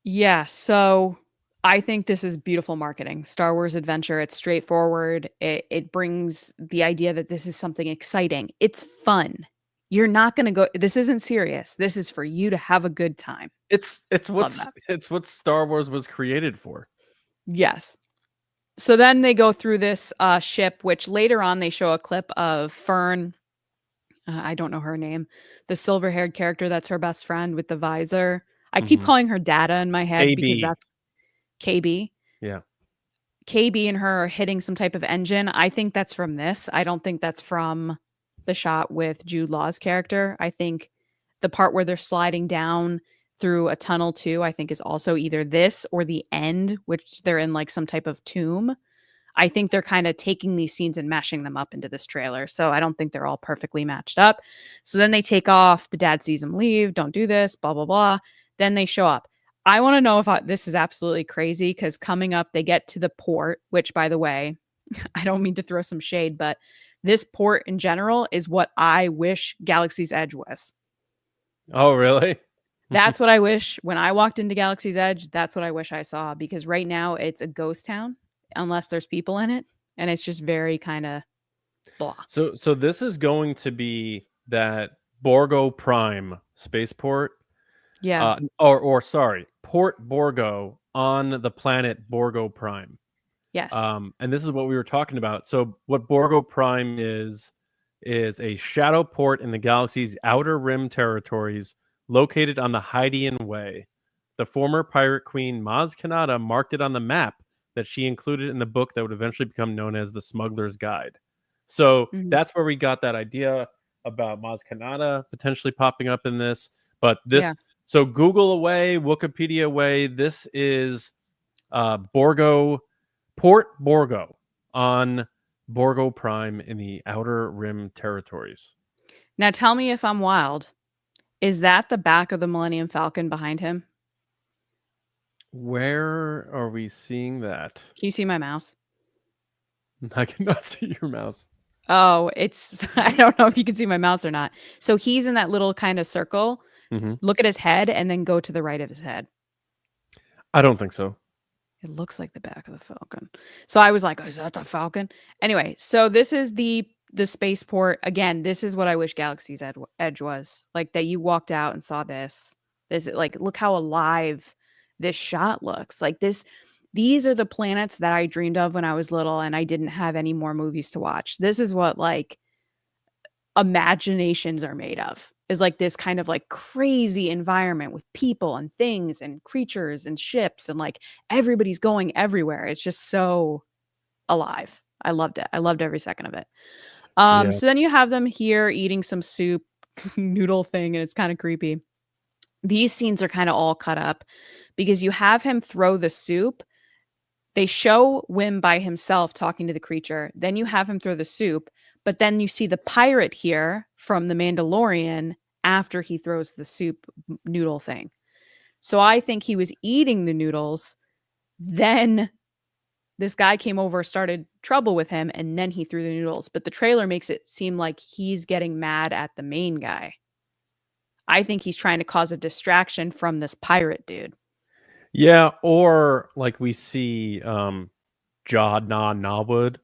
Yeah, so I think this is beautiful marketing. Star Wars adventure, it's straightforward. It brings the idea that this is something exciting. It's fun. You're not going to go, this isn't serious. This is for you to have a good time. It's Love that. what Star Wars was created for. Yes. So then they go through this ship, which later on they show a clip of Fern. I don't know her name. The silver-haired character that's her best friend with the visor. I keep Mhm. calling her Data in my head because KB. that's KB. Yeah. KB and her are hitting some type of engine. I think that's from this. I don't think that's from the shot with Jude Law's character. I think the part where they're sliding down through a tunnel too, I think is also either this or the end, which they're in like some type of tomb. I think they're kind of taking these scenes and mashing them up into this trailer. So I don't think they're all perfectly matched up. So then they take off. The dad sees them leave. Don't do this, blah, blah, blah. Then they show up. I want to know if this is absolutely crazy because coming up, they get to the port, which, by the way, I don't mean to throw some shade, but this port in general is what I wish Galaxy's Edge was. Oh, really? That's what I wish when I walked into Galaxy's Edge. That's what I wish I saw because right now it's a ghost town unless there's people in it. And it's just very kind of blah. So this is going to be that Borgo Prime spaceport. Yeah. Or sorry, Port Borgo on the planet Borgo Prime. Yes. And this is what we were talking about. So what Borgo Prime is a shadow port in the galaxy's outer rim territories located on the Hydean Way. The former pirate queen Maz Kanata marked it on the map that she included in the book that would eventually become known as the Smuggler's Guide. So that's where we got that idea about Maz Kanata potentially popping up in this. But this, Yeah. so Google away, Wikipedia away. This is Borgo, Port Borgo on Borgo Prime in the Outer Rim territories. Now tell me if I'm wild. Is that the back of the Millennium Falcon behind him? Where are we seeing that? Can you see my mouse? I cannot see your mouse. Oh, it's, I don't know if you can see my mouse or not. So he's in that little kind of circle. Mm-hmm. Look at his head and then go to the right of his head. I don't think so. It looks like the back of the Falcon. So I was like, oh, is that the Falcon? Anyway, so this is the spaceport. Again, this is what I wish Galaxy's Edge was. Like that you walked out and saw this. This, like, look how alive this shot looks. Like this, these are the planets that I dreamed of when I was little and I didn't have any more movies to watch. This is what like imaginations are made of. Is like this kind of like crazy environment with people and things and creatures and ships and like everybody's going everywhere. It's just so alive. I loved it. I loved every second of it. Yeah. So then you have them here eating some soup noodle thing and it's kind of creepy. These scenes are kind of all cut up because you have him throw the soup. They show Wim by himself talking to the creature. Then you have him throw the soup. But then you see the pirate here from The Mandalorian after he throws the soup noodle thing. So I think he was eating the noodles. Then this guy came over, started trouble with him, and then he threw the noodles. But the trailer makes it seem like he's getting mad at the main guy. I think he's trying to cause a distraction from this pirate dude. Yeah, or like we see Jod Nawood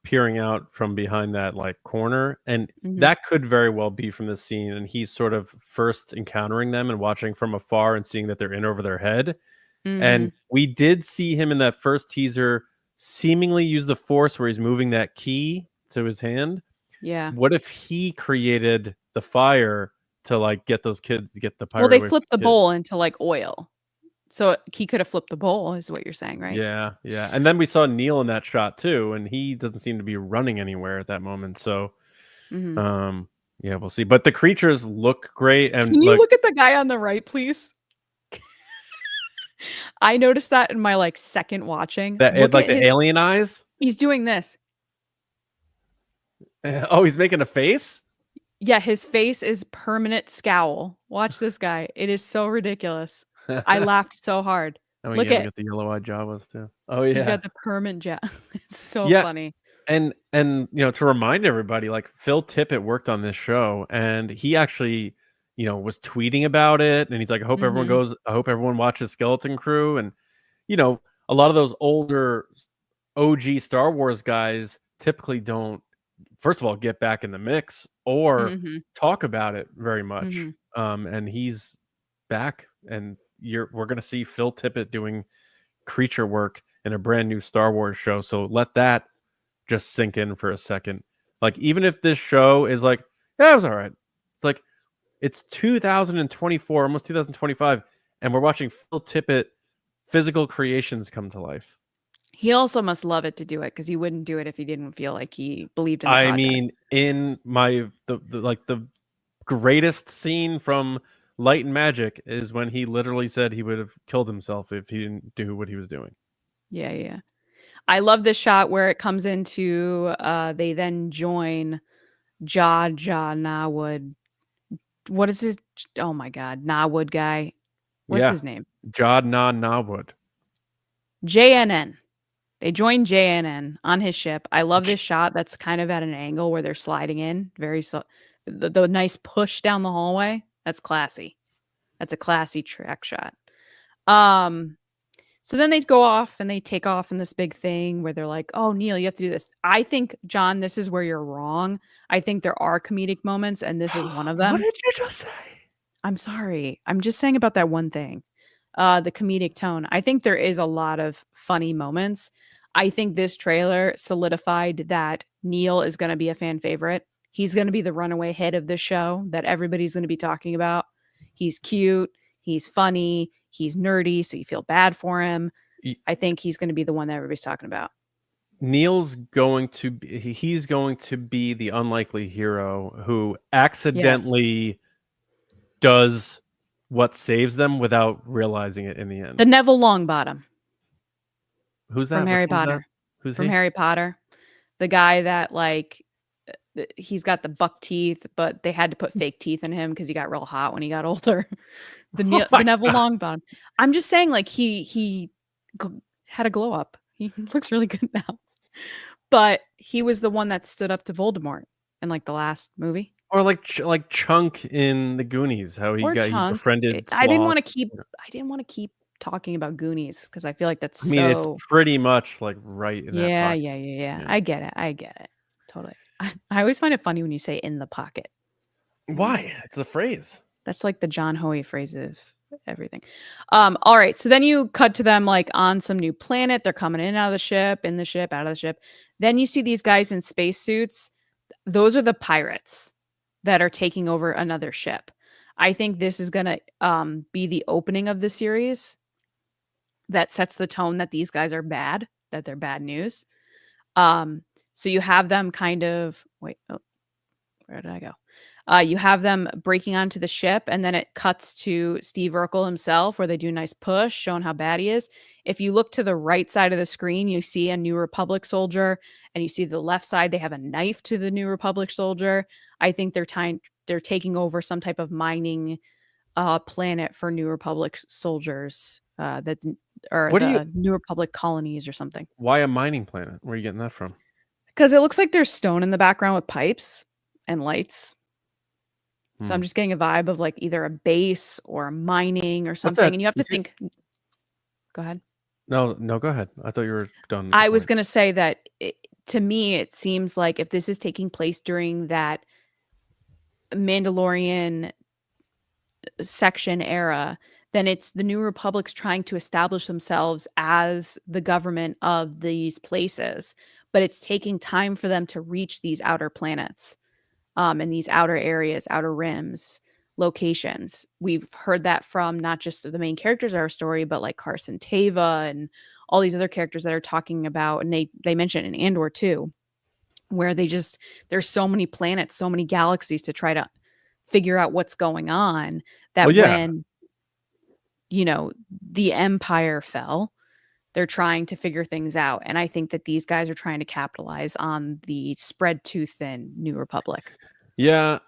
peering out from behind that like corner, and that could very well be from the scene, and he's sort of first encountering them and watching from afar and seeing that they're in over their head. And we did see him in that first teaser seemingly use the force where he's moving that key to his hand. Yeah. What if he created the fire to like get those kids, to get the pirate? Well, they away flipped the from kids? bowl into like oil. So he could have flipped the bowl, is what you're saying, right? Yeah, yeah. And then we saw Neil in that shot too, and he doesn't seem to be running anywhere at that moment. So, Yeah, we'll see. But the creatures look great, and Can you look at the guy on the right, please? I noticed that in my like second watching. that Look like at the alien eyes. he's doing this. Oh, he's making a face. Yeah, his face is permanent scowl. Watch this guy. It is so ridiculous. I laughed so hard. Oh Look yeah, we at got the yellow-eyed Jawas too. Oh he's yeah, got the permanent It's so yeah. funny. And to remind everybody, like Phil Tippett worked on this show, and he actually was tweeting about it, and he's like, I hope everyone watches Skeleton Crew. And a lot of those older OG Star Wars guys typically don't, first of all, get back in the mix or Mm-hmm. talk about it very much. Mm-hmm. And he's back, and we're gonna see Phil Tippett doing creature work in a brand new Star Wars show. So let that just sink in for a second. Like, even if this show is like, yeah, it was all right. It's like, it's 2024, almost 2025, and we're watching Phil Tippett physical creations come to life. He also must love it to do it, because he wouldn't do it if he didn't feel like he believed in the I project. mean, in the greatest scene from Light and Magic is when he literally said he would have killed himself if he didn't do what he was doing. Yeah. I love this shot where it comes into they then join Nawood. What is his oh my god, Nawood guy. What's his name? Jod Nawood. JNN. They join JNN on his ship. I love this shot that's kind of at an angle where they're sliding in. The nice push down the hallway. That's classy. That's a classy track shot. So then they go off and they take off in this big thing where they're like, oh, Neil, you have to do this. I think, John, this is where you're wrong. I think there are comedic moments, and this is one of them. What did you just say? I'm sorry. I'm just saying about that one thing. The comedic tone. I think there is a lot of funny moments. I think this trailer solidified that Neil is going to be a fan favorite. He's going to be the runaway hit of this show that everybody's going to be talking about. He's cute. He's funny. He's nerdy, so you feel bad for him. I think he's going to be the one that everybody's talking about. Neil's going to be, he's going to be the unlikely hero who accidentally does what saves them without realizing it in the end. The Neville Longbottom. Who's that? From Harry Potter. Who's from he? Harry Potter. The guy that like he's got the buck teeth, but they had to put fake teeth in him because he got real hot when he got older. The Neville Longbottom. I'm just saying, like he had a glow up. He looks really good now. But he was the one that stood up to Voldemort in like the last movie. Or like Chunk in the Goonies, how he befriended. I didn't want to keep talking about Goonies because I feel like that's it's pretty much like right in that pocket. Yeah. I get it. Totally. I always find it funny when you say "in the pocket." Why? It's a phrase. That's like the John Hoey phrase of everything. All right. So then you cut to them like on some new planet. They're coming in and out of the ship, in the ship, out of the ship. Then you see these guys in spacesuits. Those are the pirates that are taking over another ship. I think this is going to be the opening of the series that sets the tone that these guys are bad, that they're bad news. So you have them kind of where did I go? You have them breaking onto the ship, and then it cuts to Steve Urkel himself, where they do a nice push, showing how bad he is. If you look to the right side of the screen, you see a New Republic soldier, and you see the left side, they have a knife to the New Republic soldier. I think they're taking over some type of mining planet for New Republic soldiers New Republic colonies or something. Why a mining planet? Where are you getting that from? Because it looks like there's stone in the background with pipes and lights. So I'm just getting a vibe of like either a base or a mining or something. And you have to think. Go ahead. No, go ahead. I thought you were done. I was going to say that to me, it seems like if this is taking place during that Mandalorian section era, then it's the New Republic's trying to establish themselves as the government of these places. But it's taking time for them to reach these outer planets. In these outer areas, outer rims, locations. We've heard that from not just the main characters of our story, but like Carson Teva and all these other characters that are talking about, and they mention in Andor too, where there's so many planets, so many galaxies to try to figure out what's going on, that Well, yeah. when, the Empire fell, they're trying to figure things out. And I think that these guys are trying to capitalize on the spread too thin New Republic. Yeah.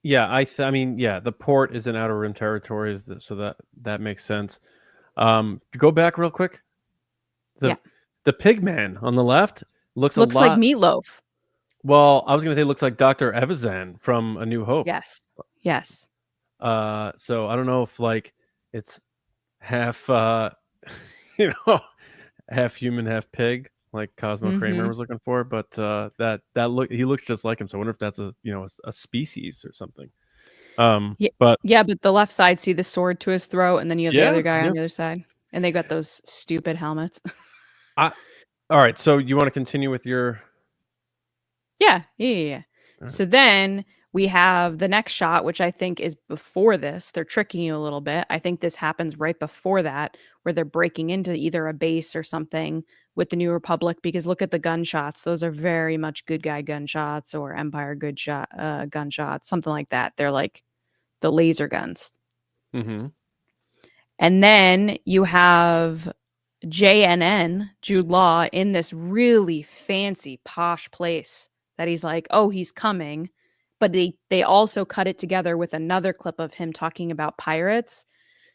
Yeah, I mean, yeah, the port is in Outer Rim territory, so that makes sense. Go back real quick. The pig man on the left looks like Meatloaf. Well, I was gonna say looks like Dr. Evazan from A New Hope. Yes. So I don't know if like it's half half human, half pig, like Cosmo Kramer was looking for, but he looks just like him. So I wonder if that's a species or something. But the left side, see the sword to his throat, and then you have the other guy on the other side, and they got those stupid helmets. All right, so you want to continue with your? Yeah. Right. So then we have the next shot, which I think is before this. They're tricking you a little bit. I think this happens right before that, where they're breaking into either a base or something with the New Republic, because look at the gunshots. Those are very much good guy gunshots or Empire gunshots, something like that. They're like the laser guns. Mm-hmm. And then you have JNN, Jude Law, in this really fancy, posh place that he's like, oh, he's coming. But they also cut it together with another clip of him talking about pirates.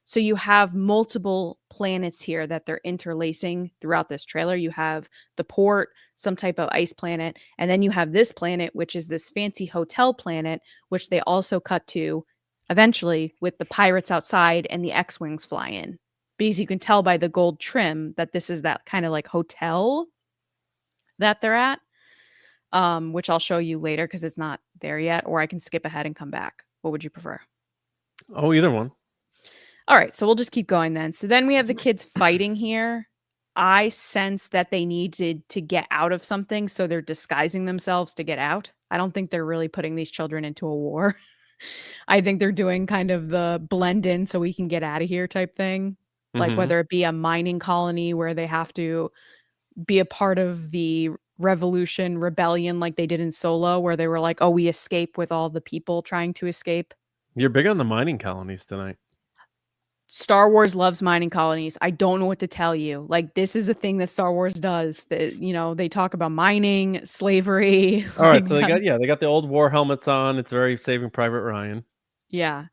So you have multiple planets here that they're interlacing throughout this trailer. You have the port, some type of ice planet, and then you have this planet, which is this fancy hotel planet, which they also cut to eventually with the pirates outside and the X-Wings fly in. Because you can tell by the gold trim that this is that kind of like hotel that they're at, which I'll show you later because it's not there yet, or I can skip ahead and come back. What would you prefer? Oh, either one. All right, so we'll just keep going then. So then we have the kids fighting here. I sense that they needed to get out of something, so they're disguising themselves to get out. I don't think they're really putting these children into a war. I think they're doing kind of the blend in so we can get out of here type thing. Like whether it be a mining colony where they have to be a part of the rebellion like they did in Solo, where they were like, oh, we escape with all the people trying to escape. You're big on the mining colonies tonight. Star Wars loves mining colonies. I don't know what to tell you. Like, this is a thing that Star Wars does. That, they talk about mining, slavery. All right, so they got the old war helmets on. It's very Saving Private Ryan. Yeah.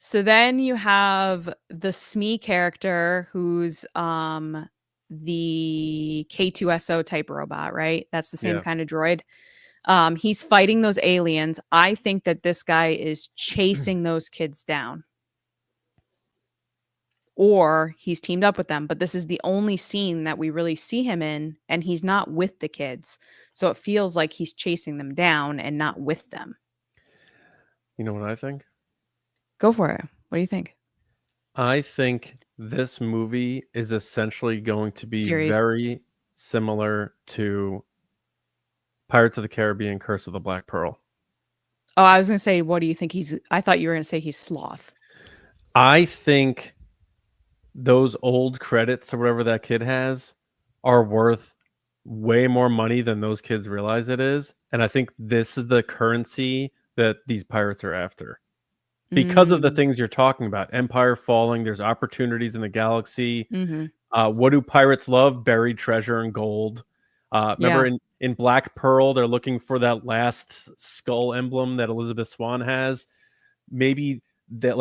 So then you have the Smee character, who's the K2SO type robot, right? That's the same kind of droid. He's fighting those aliens. I think that this guy is chasing those kids down. Or he's teamed up with them, but this is the only scene that we really see him in, and he's not with the kids. So it feels like he's chasing them down and not with them. You know what I think? Go for it. What do you think? I think this movie is essentially going to be Series. very similar to Pirates of the Caribbean: Curse of the Black Pearl. Oh, I was going to say, what do you think I thought you were going to say he's Sloth. I think those old credits or whatever that kid has are worth way more money than those kids realize it is. And I think this is the currency that these pirates are after. Because of the things you're talking about. Empire falling, there's opportunities in the galaxy. What do pirates love? Buried treasure and gold. Remember in Black Pearl, they're looking for that last skull emblem that Elizabeth Swann has. Maybe that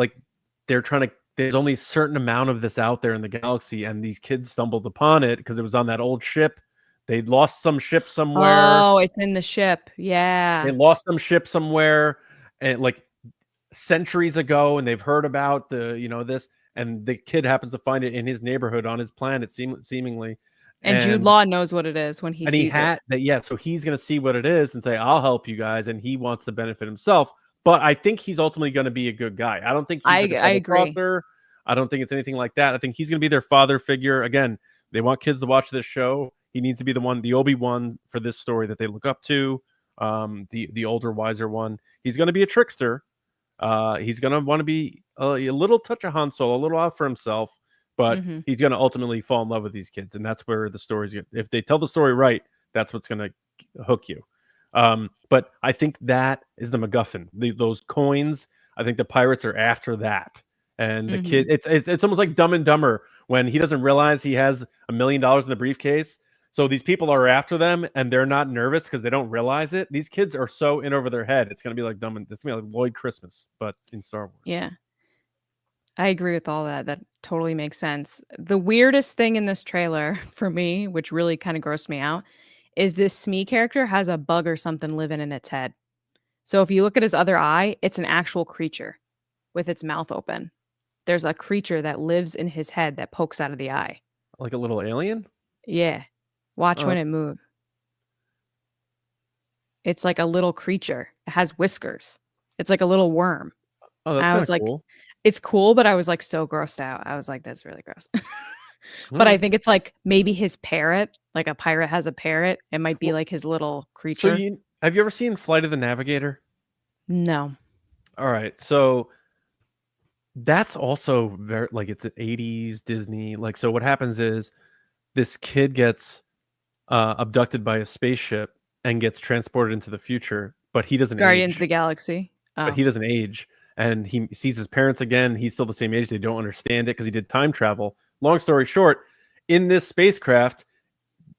they're trying to, there's only a certain amount of this out there in the galaxy, and these kids stumbled upon it because it was on that old ship. They lost some ship somewhere. Oh, it's in the ship. Yeah. They lost some ship somewhere, and centuries ago, and they've heard about this, and the kid happens to find it in his neighborhood on his planet, seemingly. And Jude Law knows what it is when he sees it. So he's going to see what it is and say, I'll help you guys, and he wants to benefit himself. But I think he's ultimately going to be a good guy. I don't think he's I agree. Author. I don't think it's anything like that. I think he's going to be their father figure. Again, they want kids to watch this show. He needs to be the Obi-Wan for this story that they look up to, the older, wiser one. He's going to be a trickster. He's going to want to be a little touch of Han Solo, a little out for himself, but he's going to ultimately fall in love with these kids. And that's where the story's, if they tell the story right, that's what's going to hook you. But I think that is the MacGuffin. Those coins. I think the pirates are after that, and the kid. It's almost like Dumb and Dumber when he doesn't realize he has $1 million in the briefcase. So these people are after them, and they're not nervous because they don't realize it. These kids are so in over their head. It's gonna be like It's gonna be like Lloyd Christmas, but in Star Wars. Yeah. I agree with all that. That totally makes sense. The weirdest thing in this trailer for me, which really kind of grossed me out, is this Smee character has a bug or something living in its head. So if you look at his other eye, it's an actual creature with its mouth open. There's a creature that lives in his head that pokes out of the eye. Like a little alien. Yeah. Watch when it moves. It's like a little creature. It has whiskers. It's like a little worm. Oh, I was that's like, cool. it's cool, but I was like so grossed out. I was like, that's really gross. But I think it's like maybe his parrot, like a pirate has a parrot. It might be like his little creature. So have you ever seen Flight of the Navigator? No. All right, so that's also very like it's an 80s Disney. Like, so what happens is this kid gets abducted by a spaceship and gets transported into the future, but he doesn't Guardians age. of the Galaxy. But he doesn't age, and he sees his parents again. He's still the same age. They don't understand it because he did time travel. Long story short, in this spacecraft,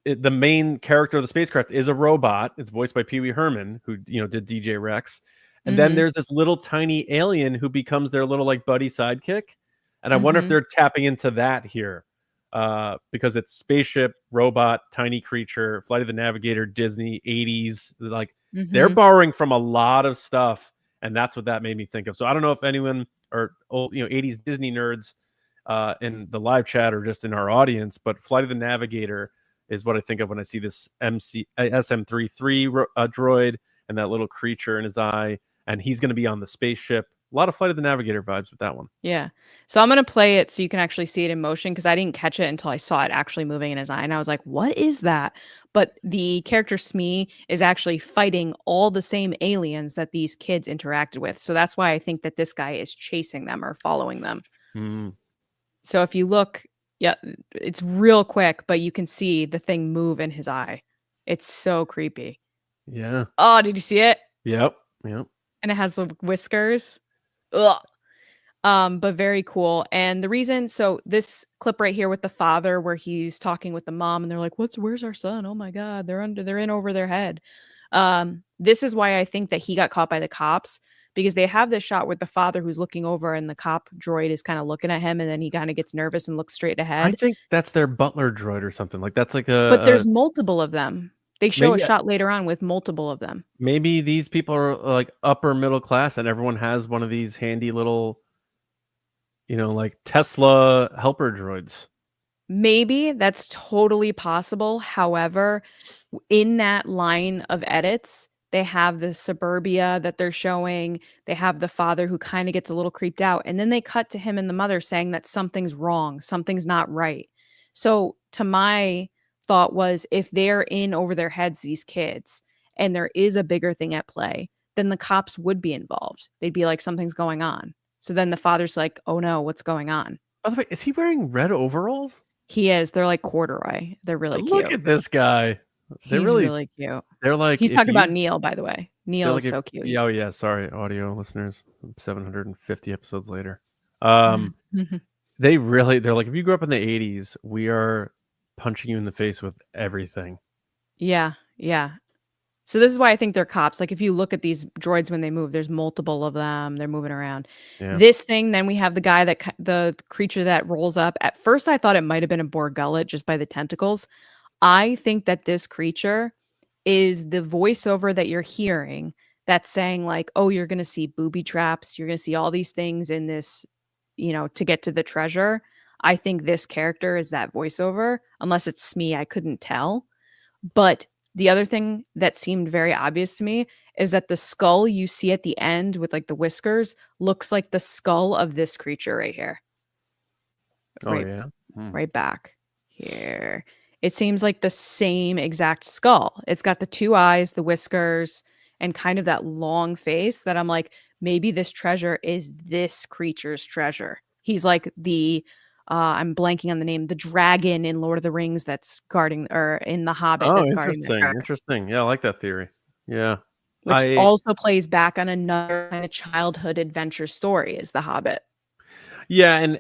the main character of the spacecraft is a robot. It's voiced by Pee Wee Herman, who did DJ Rex. And then there's this little tiny alien who becomes their little like buddy sidekick. And I wonder if they're tapping into that here, because it's spaceship, robot, tiny creature, Flight of the Navigator, Disney, 80s. Like they're borrowing from a lot of stuff, and that's what that made me think of. So I don't know if anyone or old 80s Disney nerds in the live chat or just in our audience, but Flight of the Navigator is what I think of when I see this SM-33 droid and that little creature in his eye, and he's going to be on the spaceship. A lot of Flight of the Navigator vibes with that one. Yeah. So I'm going to play it so you can actually see it in motion, because I didn't catch it until I saw it actually moving in his eye. And I was like, what is that? But the character Smee is actually fighting all the same aliens that these kids interacted with. So that's why I think that this guy is chasing them or following them. So if you look, yeah, it's real quick, but you can see the thing move in his eye. It's so creepy. Yeah. Oh, did you see it? Yep. And it has the whiskers. Ugh. But very cool. And the reason, so this clip right here with the father where he's talking with the mom and they're like, where's our son? Oh my God, they're in over their head. This is why I think that he got caught by the cops, because they have this shot with the father who's looking over and the cop droid is kind of looking at him, and then he kind of gets nervous and looks straight ahead. I think that's their butler droid or something. Like that's like but there's multiple of them. They show maybe a shot later on with multiple of them. Maybe these people are like upper middle class and everyone has one of these handy little, like Tesla helper droids. Maybe that's totally possible. However, in that line of edits, they have the suburbia that they're showing. They have the father who kind of gets a little creeped out. And then they cut to him and the mother saying that something's wrong, something's not right. So to my thought was, if they're in over their heads, these kids, and there is a bigger thing at play, then the cops would be involved. They'd be like, something's going on. So then the father's like, oh no, what's going on? By the way, is he wearing red overalls? He is. They're like corduroy. They're really cute. Look at this guy. They're He's really cute. They're like, he's talking about Neil, by the way. Neil is so cute. Oh yeah, sorry, audio listeners. 750 episodes later. They're like, if you grew up in the 80s, we are punching you in the face with everything. Yeah. So this is why I think they're cops. Like if you look at these droids when they move, there's multiple of them. They're moving around. Yeah. This thing, then we have the creature that rolls up. At first, I thought it might have been a Borgullet just by the tentacles. I think that this creature is the voiceover that you're hearing that's saying like, oh, you're going to see booby traps. You're going to see all these things in this, to get to the treasure. I think this character is that voiceover, unless it's Smee. I couldn't tell. But the other thing that seemed very obvious to me is that the skull you see at the end with like the whiskers looks like the skull of this creature right here. Right back here. It seems like the same exact skull. It's got the two eyes, the whiskers, and kind of that long face that I'm like, maybe this treasure is this creature's treasure. He's like the I'm blanking on the name, the dragon in Lord of the Rings that's guarding, or in The Hobbit that's guarding the treasure. Interesting. Yeah, I like that theory. Yeah. which also plays back on another kind of childhood adventure story is The Hobbit. Yeah, and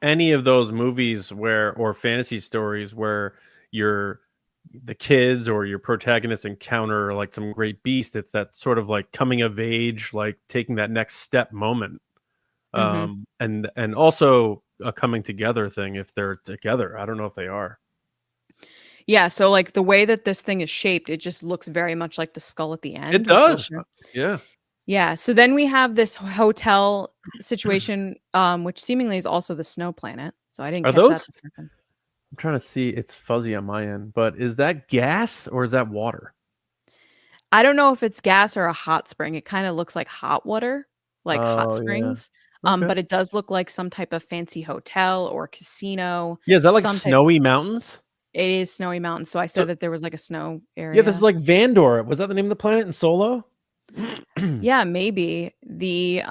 any of those movies or fantasy stories where the kids or your protagonist encounter like some great beast, it's that sort of like coming of age, like taking that next step moment. Mhm. And also a coming together thing if they're together. I don't know if they are. Yeah, so, like, the way that this thing is shaped, it just looks very much like the skull at the It end, which you'll does. show. Yeah. Yeah, so then we have this hotel situation, which seemingly is also the snow planet, so I didn't Are catch that those the first time. I'm trying to see, it's fuzzy on my end, but is that gas or is that water? I don't know if it's gas or a hot spring, it kinda looks like hot water, like hot Oh, yeah. springs, Okay. but it does look like some type of fancy hotel or casino, Yeah, is that like some type. snowy mountains? It is snowy mountains, so I So said that there was, like, a snow yeah, this is area. like Vandor. Was that the name of the planet in Solo? Yeah, maybe. Could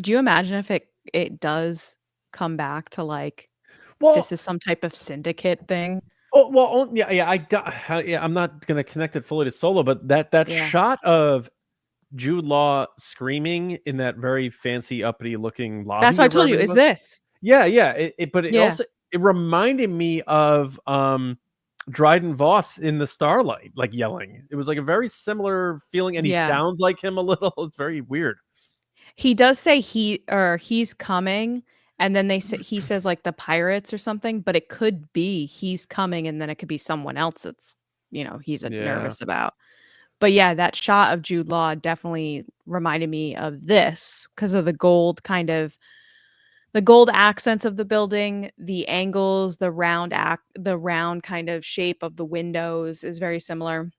you imagine if it does come back to, like, this Well, is some type of syndicate thing? yeah, yeah, yeah, I'm not gonna connect it fully to Solo, but that Yeah. shot of Jude Law screaming in that very fancy, uppity looking That's lobby what I or told wherever you, he is was. this. Yeah, yeah, but Yeah. it reminded me of, Dryden Voss in The Starlight, like, yelling. It was, like, a very similar feeling, and he Yeah. sounds like him a little. It's very weird. He does say he's coming, and then he says, like, the pirates or something, but it could be he's coming, and then it could be someone else that's, he's, Yeah. nervous about. But yeah, that shot of Jude Law definitely reminded me of this because of the gold accents of the building, the angles, the round kind of shape of the windows is very similar,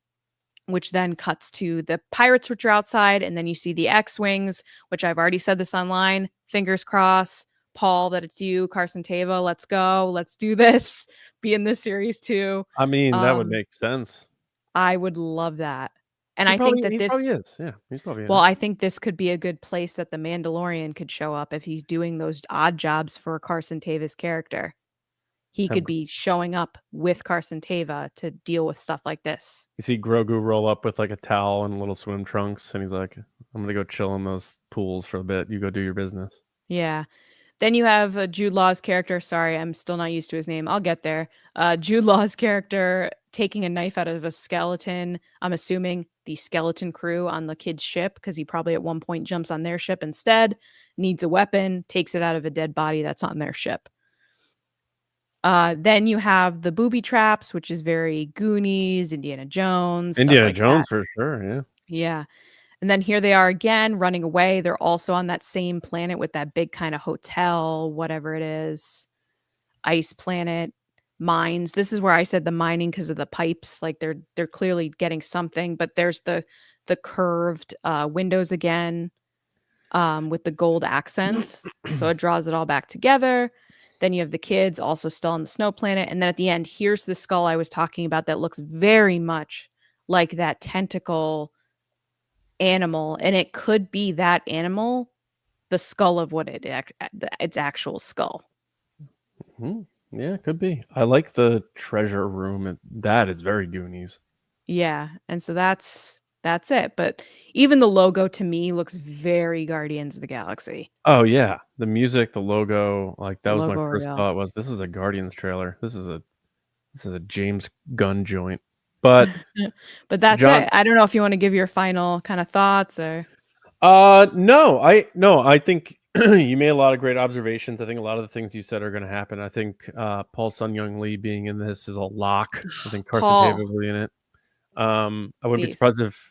which then cuts to the pirates which are outside, and then you see the X-wings, which I've already said this online. Fingers crossed, Paul, that it's you, Carson Teva. Let's go. Let's do this. Be in this series too. I mean, that would Um, make sense. I would love that. And I think that He probably this is. Yeah, he's probably in well, it. I think this could be a good place that the Mandalorian could show up if he's doing those odd jobs for Carson Teva's character. He Have could be showing up with Carson Teva to deal with stuff like this. You see Grogu roll up with, like, a towel and little swim trunks, and he's like, "I'm gonna go chill in those pools for a bit. You go do your business." Yeah. Then you have Jude Law's character. Sorry, I'm still not used to his name. I'll get there. Jude Law's character taking a knife out of a skeleton. I'm assuming the skeleton crew on the kid's ship, because he probably at one point jumps on their ship instead, needs a weapon, takes it out of a dead body that's on their ship. Then you have the booby traps, which is very Goonies, Indiana Jones, stuff Indiana like that. Jones for sure, yeah. Yeah. And then here they are again running away. They're also on that same planet with that big kind of hotel, whatever it is, ice planet, mines. This is where I said the mining because of the pipes. Like they're clearly getting something, but there's the curved windows again with the gold accents. So it draws it all back together. Then you have the kids also still on the snow planet. And then at the end, here's the skull I was talking about that looks very much like that tentacle animal. And it could be that animal, the skull of its actual skull. Yeah, could be. I like the treasure room, and that is very Goonies. Yeah. And so that's it. But even the logo to me looks very Guardians of the Galaxy. Oh, yeah. The music, the logo, like, that was my Logo first reveal. thought was, "This is a Guardians trailer. This is a James Gunn joint." But, But that's John it. I don't know if you want to give your final kind of thoughts or no, I think you made a lot of great observations. I think a lot of the things you said are gonna happen. I think, Paul Sun Young Lee being in this is a lock. I think Carson Teva Paul, will be in it. I wouldn't be please. surprised if,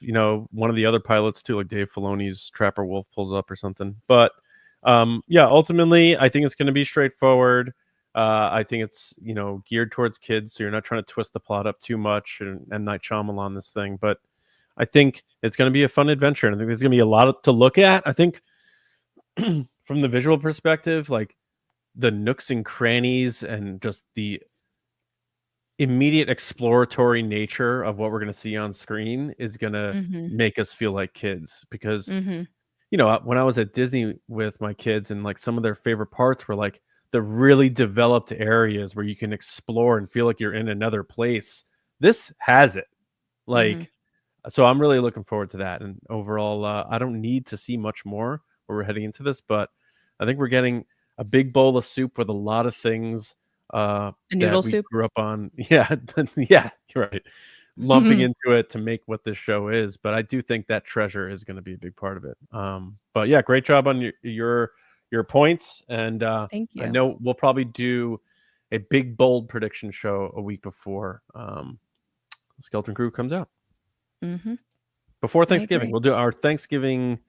one of the other pilots too, like Dave Filoni's Trapper Wolf pulls up or something. But, yeah, ultimately, I think it's gonna be straightforward. I think it's, geared towards kids, so you're not trying to twist the plot up too much and Night Shyamalan this thing. But I think it's gonna be a fun adventure, and I think there's gonna be a lot to look at. I think from the visual perspective, like, the nooks and crannies and just the immediate exploratory nature of what we're going to see on screen is going to Mhm. make us feel like kids because Mhm. when I was at Disney with my kids, and like some of their favorite parts were like the really developed areas where you can explore and feel like you're in another place. This has it. Mhm. Like, So I'm really looking forward to that. And overall, I don't need to see much more where we're heading into this, but I think we're getting a big bowl of soup with a lot of things A that noodle we soup. grew up on. Yeah, yeah, you're right. Lumping into it to make what this show is, but I do think that treasure is going to be a big part of it. But yeah, great job on your points, and Thank I you. know we'll probably do a big bold prediction show a week before Skeleton Crew comes out. Mm-hmm. Before I Thanksgiving, agree. we'll do our Thanksgiving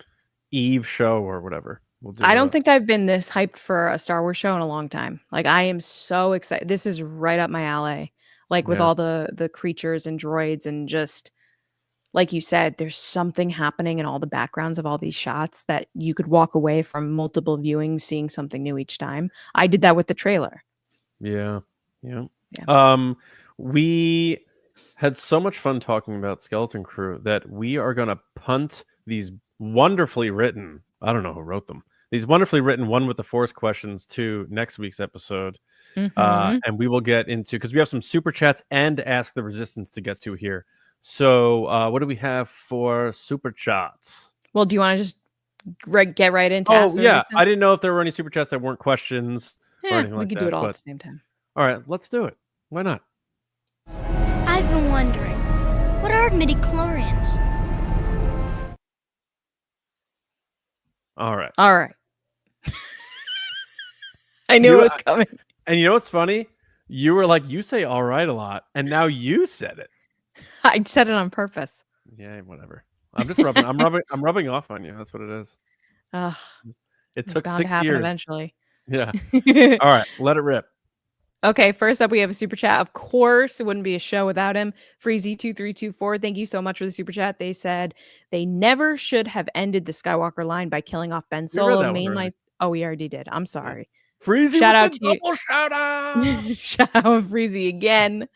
Eve show or whatever. We'll I do don't think I've been this hyped for a Star Wars show in a long time. Like I am so excited. This is right up my alley. Like with yeah, all the creatures and droids and just like you said, there's something happening in all the backgrounds of all these shots that you could walk away from multiple viewings seeing something new each time. I did that with the trailer. yeah. Yeah. We had so much fun talking about Skeleton Crew that we are going to punt these wonderfully written. I don't know who wrote them. These wonderfully written one with the Force questions to next week's episode. Mm-hmm. And we will get into, because we have some super chats and Ask the Resistance to get to here. So what do we have for super chats? Well, do you want to just get right into Oh Ask the yeah, Resistance? I didn't know if there were any super chats that weren't questions or anything We like could do that. it all at But the same time. all right, let's do it. Why not? I've been wondering, what are midichlorians? All right. All right. I knew it was coming. And you know what's funny? You were like, you say all right a lot, and now you said it. I said it on purpose. Yeah, whatever. I'm just rubbing. I'm rubbing off on you. That's what it is. Ugh, It it's took bound to 6 happen years. eventually. Yeah. All right, let it rip. Okay, first up, we have a super chat. Of course, it wouldn't be a show without him. Freezy2324, thank you so much for the super chat. They said they never should have ended the Skywalker line by killing off Ben We read Solo. that one already. Oh, we already did. I'm sorry. Freezy Shout out with to the you. double shout out. Shout out Freezy again.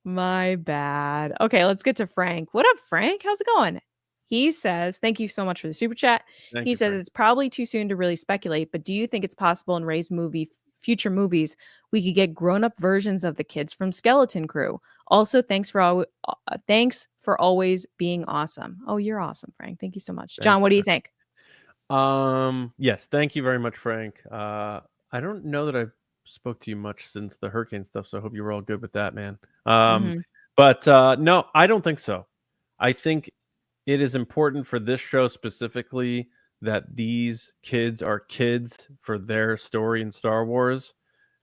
My bad. Okay, let's get to Frank. What up, Frank? How's it going? He says, thank you so much for the super chat. Thank He you, says Frank. it's probably too soon to really speculate, but do you think it's possible in Ray's future movies we could get grown-up versions of the kids from Skeleton Crew? Also, thanks for always being awesome. Oh, you're awesome, Frank. Thank you so much. John, what do you think? Yes, thank you very much, Frank. I don't know that I spoke to you much since the hurricane stuff, so I hope you were all good with that, man. Mhm. But no, I don't think so. I think it is important for this show specifically that these kids are kids for their story in Star Wars.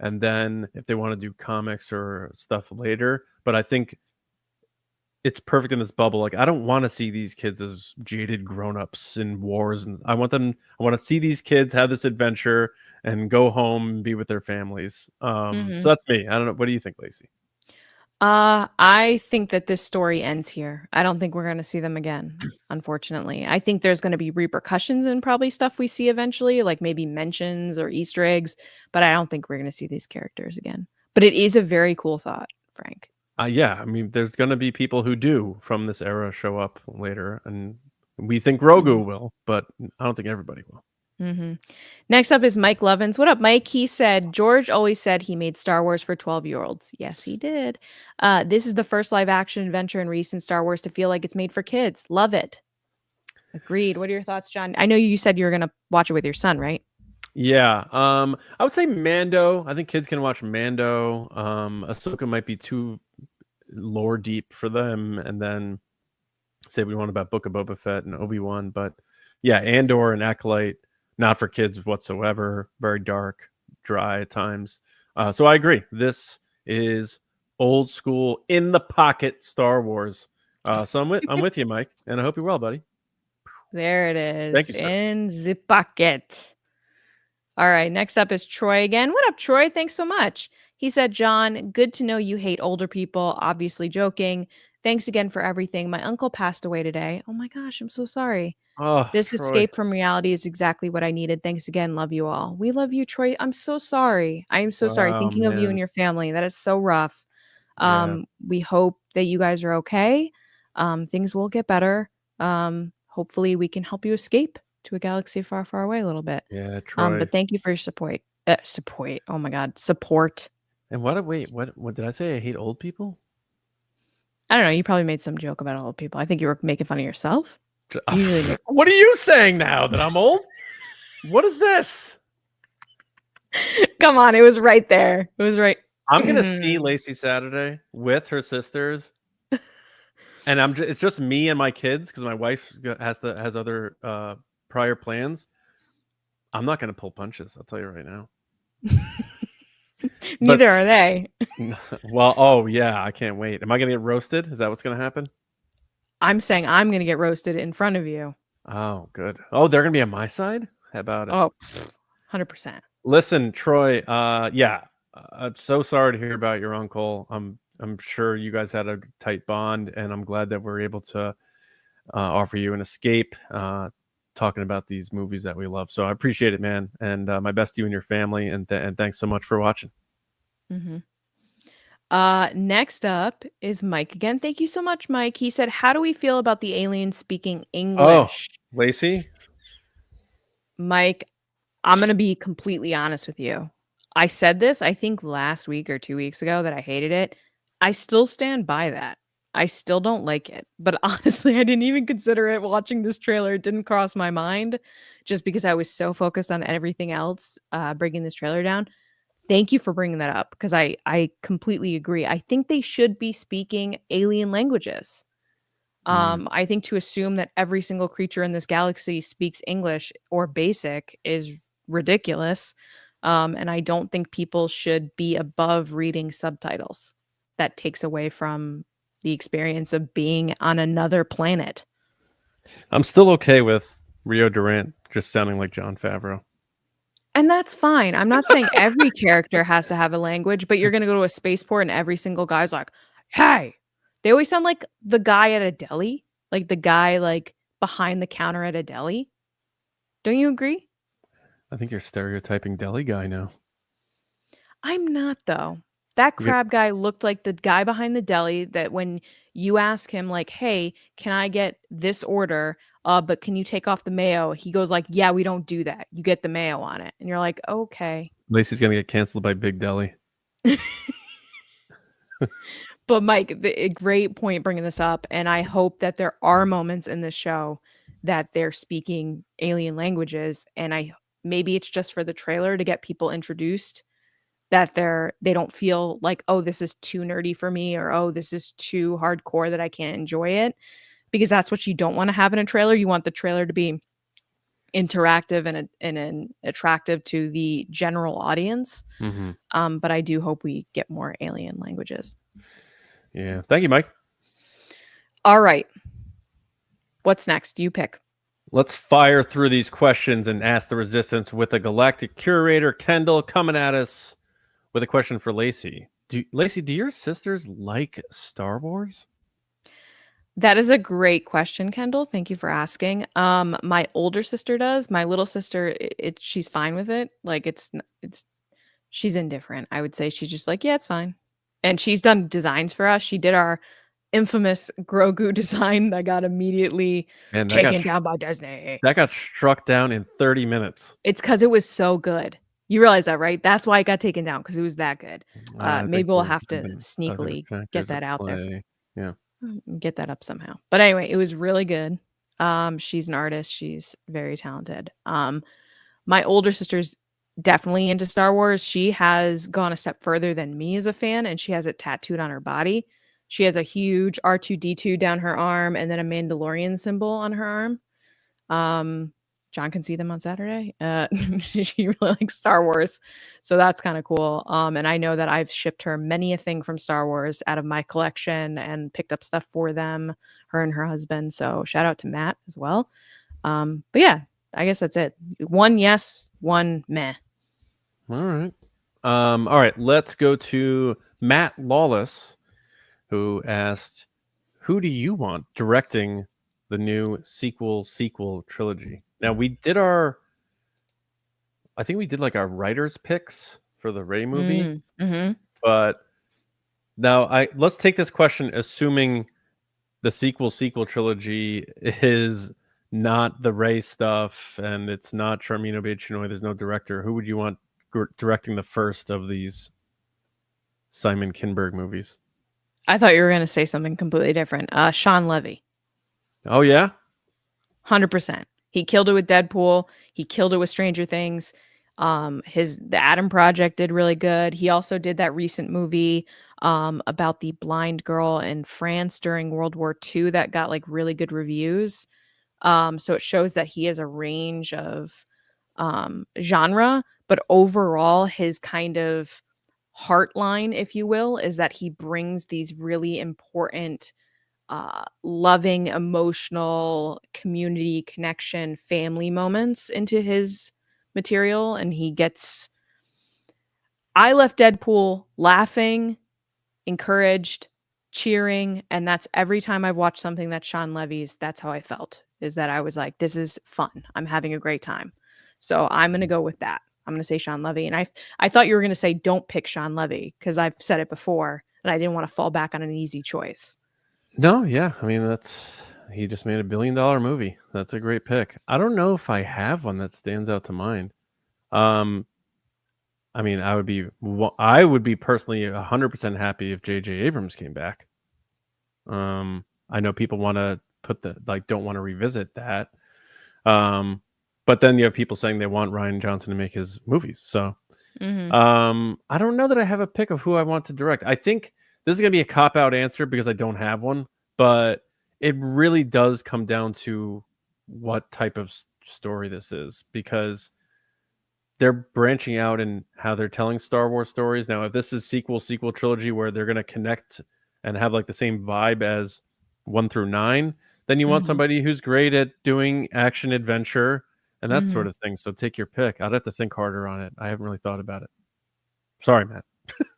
And then if they want to do comics or stuff later, but I think it's perfect in this bubble. Like, I don't want to see these kids as jaded grown-ups in wars, and I want to see these kids have this adventure and go home and be with their families. So that's me. I don't know. What do you think, Lacey? I think that this story ends here. I don't think we're going to see them again, unfortunately. I think there's going to be repercussions and probably stuff we see eventually, like maybe mentions or Easter eggs, but I don't think we're going to see these characters again. But it is a very cool thought, Frank. Yeah, I mean, there's going to be people who do from this era show up later, and we think Grogu will, but I don't think everybody will. Next up is Mike Lovins. What up, Mike? He said, George always said he made Star Wars for 12-year-olds. Yes, he did. This is the first live action adventure in recent Star Wars to feel like it's made for kids. Love it. Agreed. What are your thoughts, John? I know you said you were going to watch it with your son, right? Yeah. I would say Mando. I think kids can watch Mando. Ahsoka might be too lore deep for them, and then say we want about Book of Boba Fett and Obi-Wan, but yeah, Andor and Acolyte, not for kids whatsoever. Very dark, dry at times. So I agree. This is old school, in the pocket Star Wars. So I'm with you, Mike, and I hope you're well, buddy. There it is. Thank you, sir. In the pocket. All right. Next up is Troy again. What up, Troy? Thanks so much. He said, John, good to know you hate older people. Obviously joking. Thanks again for everything. My uncle passed away today. Oh my gosh, I'm so sorry. Oh, This Troy. escape from reality is exactly what I needed. Thanks again. Love you all. We love you, Troy. I'm so sorry. I am so sorry. Wow, Thinking of you man. and your family. That is so rough. Yeah. We hope that you guys are okay. Things will get better. Hopefully we can help you escape to a galaxy far, far away a little bit. Yeah, Troy. But thank you for your support. Support. Oh my God. Support. And what did I say? I hate old people? I don't know. You probably made some joke about old people. I think you were making fun of yourself. Usually, What are you saying now? That I'm old? What is this? come on, it was right there. It was right. I'm gonna see Lacey Saturday with her sisters, and it's just me and my kids because my wife has other prior plans. I'm not gonna pull punches. I'll tell you right now. Neither are they. Well, oh yeah, I can't wait. Am I gonna get roasted? Is that what's gonna happen? I'm saying I'm going to get roasted in front of you. Oh, good. Oh, they're gonna be on my side? How about it? Oh, 100%. Listen, Troy, yeah. I'm so sorry to hear about your uncle. I'm sure you guys had a tight bond, and I'm glad that we're able to offer you an escape talking about these movies that we love. So I appreciate it, man. And my best to you and your family, and thanks so much for watching. Mm-hmm. Next up is Mike again. Thank you so much, Mike. He said, how do we feel about the aliens speaking English? Oh, Lacey? Mike, I'm going to be completely honest with you. I said this, I think last week or 2 weeks ago, that I hated it. I still stand by that. I still don't like it. But honestly, I didn't even consider it watching this trailer. It didn't cross my mind just because I was so focused on everything else, breaking this trailer down. Thank you for bringing that up because I completely agree. I think they should be speaking alien languages. I think to assume that every single creature in this galaxy speaks English or basic is ridiculous. And I don't think people should be above reading subtitles. That takes away from the experience of being on another planet. I'm still okay with Rio Durant just sounding like Jon Favreau. And that's fine. I'm not saying every character has to have a language, but you're going to go to a spaceport and every single guy's like, hey, they always sound like the guy at a deli, like the guy like behind the counter at a deli. Don't you agree? I think you're stereotyping deli guy now. I'm not, though. That crab guy looked like the guy behind the deli that when you ask him like, hey, can I get this order? But can you take off the mayo? He goes like, yeah, we don't do that. You get the mayo on it. And you're like, okay. Lacey's going to get canceled by Big Deli. But Mike, a great point bringing this up. And I hope that there are moments in this show that they're speaking alien languages. And maybe it's just for the trailer to get people introduced, that they don't feel like, oh, this is too nerdy for me, or oh, this is too hardcore that I can't enjoy it. Because that's what you don't want to have in a trailer. You want the trailer to be interactive and attractive to the general audience. Mm-hmm. But I do hope we get more alien languages. Yeah. Thank you, Mike. All right. What's next? You pick. Let's fire through these questions and ask the resistance with a galactic curator, Kendall, coming at us with a question for Lacey. Lacey, do your sisters like Star Wars? That is a great question, Kendall. Thank you for asking. My older sister does. My little sister, she's fine with it. Like she's indifferent. I would say she's just like, yeah, it's fine. And she's done designs for us. She did our infamous Grogu design that got immediately taken down by Disney. That got struck down in 30 minutes. It's because it was so good. You realize that, right? That's why it got taken down, because it was that good. Maybe we'll have to sneakily get that out there. Yeah. Get that up somehow. But anyway, it was really good. She's an artist. She's very talented. My older sister's definitely into Star Wars. She has gone a step further than me as a fan, and she has it tattooed on her body. She has a huge R2-D2 down her arm and then a Mandalorian symbol on her arm. John can see them on Saturday. She really likes Star Wars, so that's kind of cool. And I know that I've shipped her many a thing from Star Wars out of my collection and picked up stuff for them, her and her husband. So shout out to Matt as well. But yeah, I guess that's it. One yes, one meh. All right. All right. Let's go to Matt Lawless, who asked, "Who do you want directing the new sequel trilogy?" Now we did I think we did like our writers' picks for the Rey movie, but now let's take this question assuming the sequel trilogy is not the Rey stuff and it's not Charmin Obaid-Chinoy. There's no director. Who would you want directing the first of these Simon Kinberg movies? I thought you were going to say something completely different. Sean Levy, Oh yeah. 100%. He killed it with Deadpool. He killed it with Stranger Things. The Adam Project did really good. He also did that recent movie about the blind girl in France during World War II that got like really good reviews. So it shows that he has a range of genre, but overall, his kind of heartline, if you will, is that he brings these really important, loving, emotional community connection, family moments into his material. And I left Deadpool laughing, encouraged, cheering, and that's every time I've watched something that's Sean Levy's, that's how I felt. Is that I was like, this is fun. I'm having a great time. So I'm gonna go with that. I'm gonna say Sean Levy. And I thought you were gonna say don't pick Sean Levy, because I've said it before and I didn't want to fall back on an easy choice. No, yeah. I mean, he just made $1 billion movie. That's a great pick. I don't know if I have one that stands out to mind. I mean, I would be personally 100% happy if J.J. Abrams came back. I know people want to don't want to revisit that. But then you have people saying they want Rian Johnson to make his movies. So, I don't know that I have a pick of who I want to direct. I think this is going to be a cop-out answer because I don't have one, but it really does come down to what type of story this is, because they're branching out in how they're telling Star Wars stories. Now, if this is sequel trilogy where they're going to connect and have like the same vibe as 1 through 9, then you want somebody who's great at doing action adventure and that sort of thing. So take your pick. I'd have to think harder on it. I haven't really thought about it. Sorry, Matt.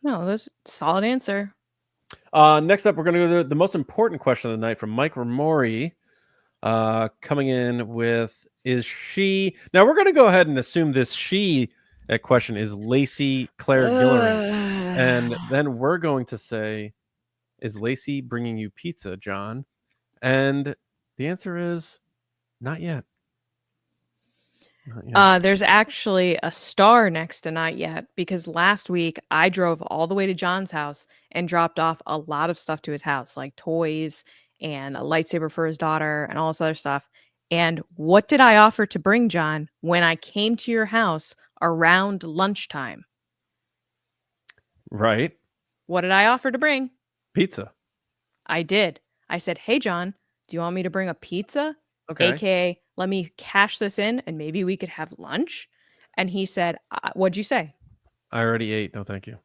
No, that's a solid answer. Next up, we're going to go to the most important question of the night from Mike Ramori, coming in with, is she... Now, we're going to go ahead and assume this she question is Lacey Claire Gillerin. And then we're going to say, is Lacey bringing you pizza, John? And the answer is not yet. There's actually a star next to not yet, because last week I drove all the way to John's house and dropped off a lot of stuff to his house, like toys and a lightsaber for his daughter and all this other stuff. And what did I offer to bring, John, when I came to your house around lunchtime? Right. What did I offer to bring? Pizza. I did. I said, hey, John, do you want me to bring a pizza? Okay. AKA, let me cash this in and maybe we could have lunch. And he said, what'd you say? I already ate. No, thank you.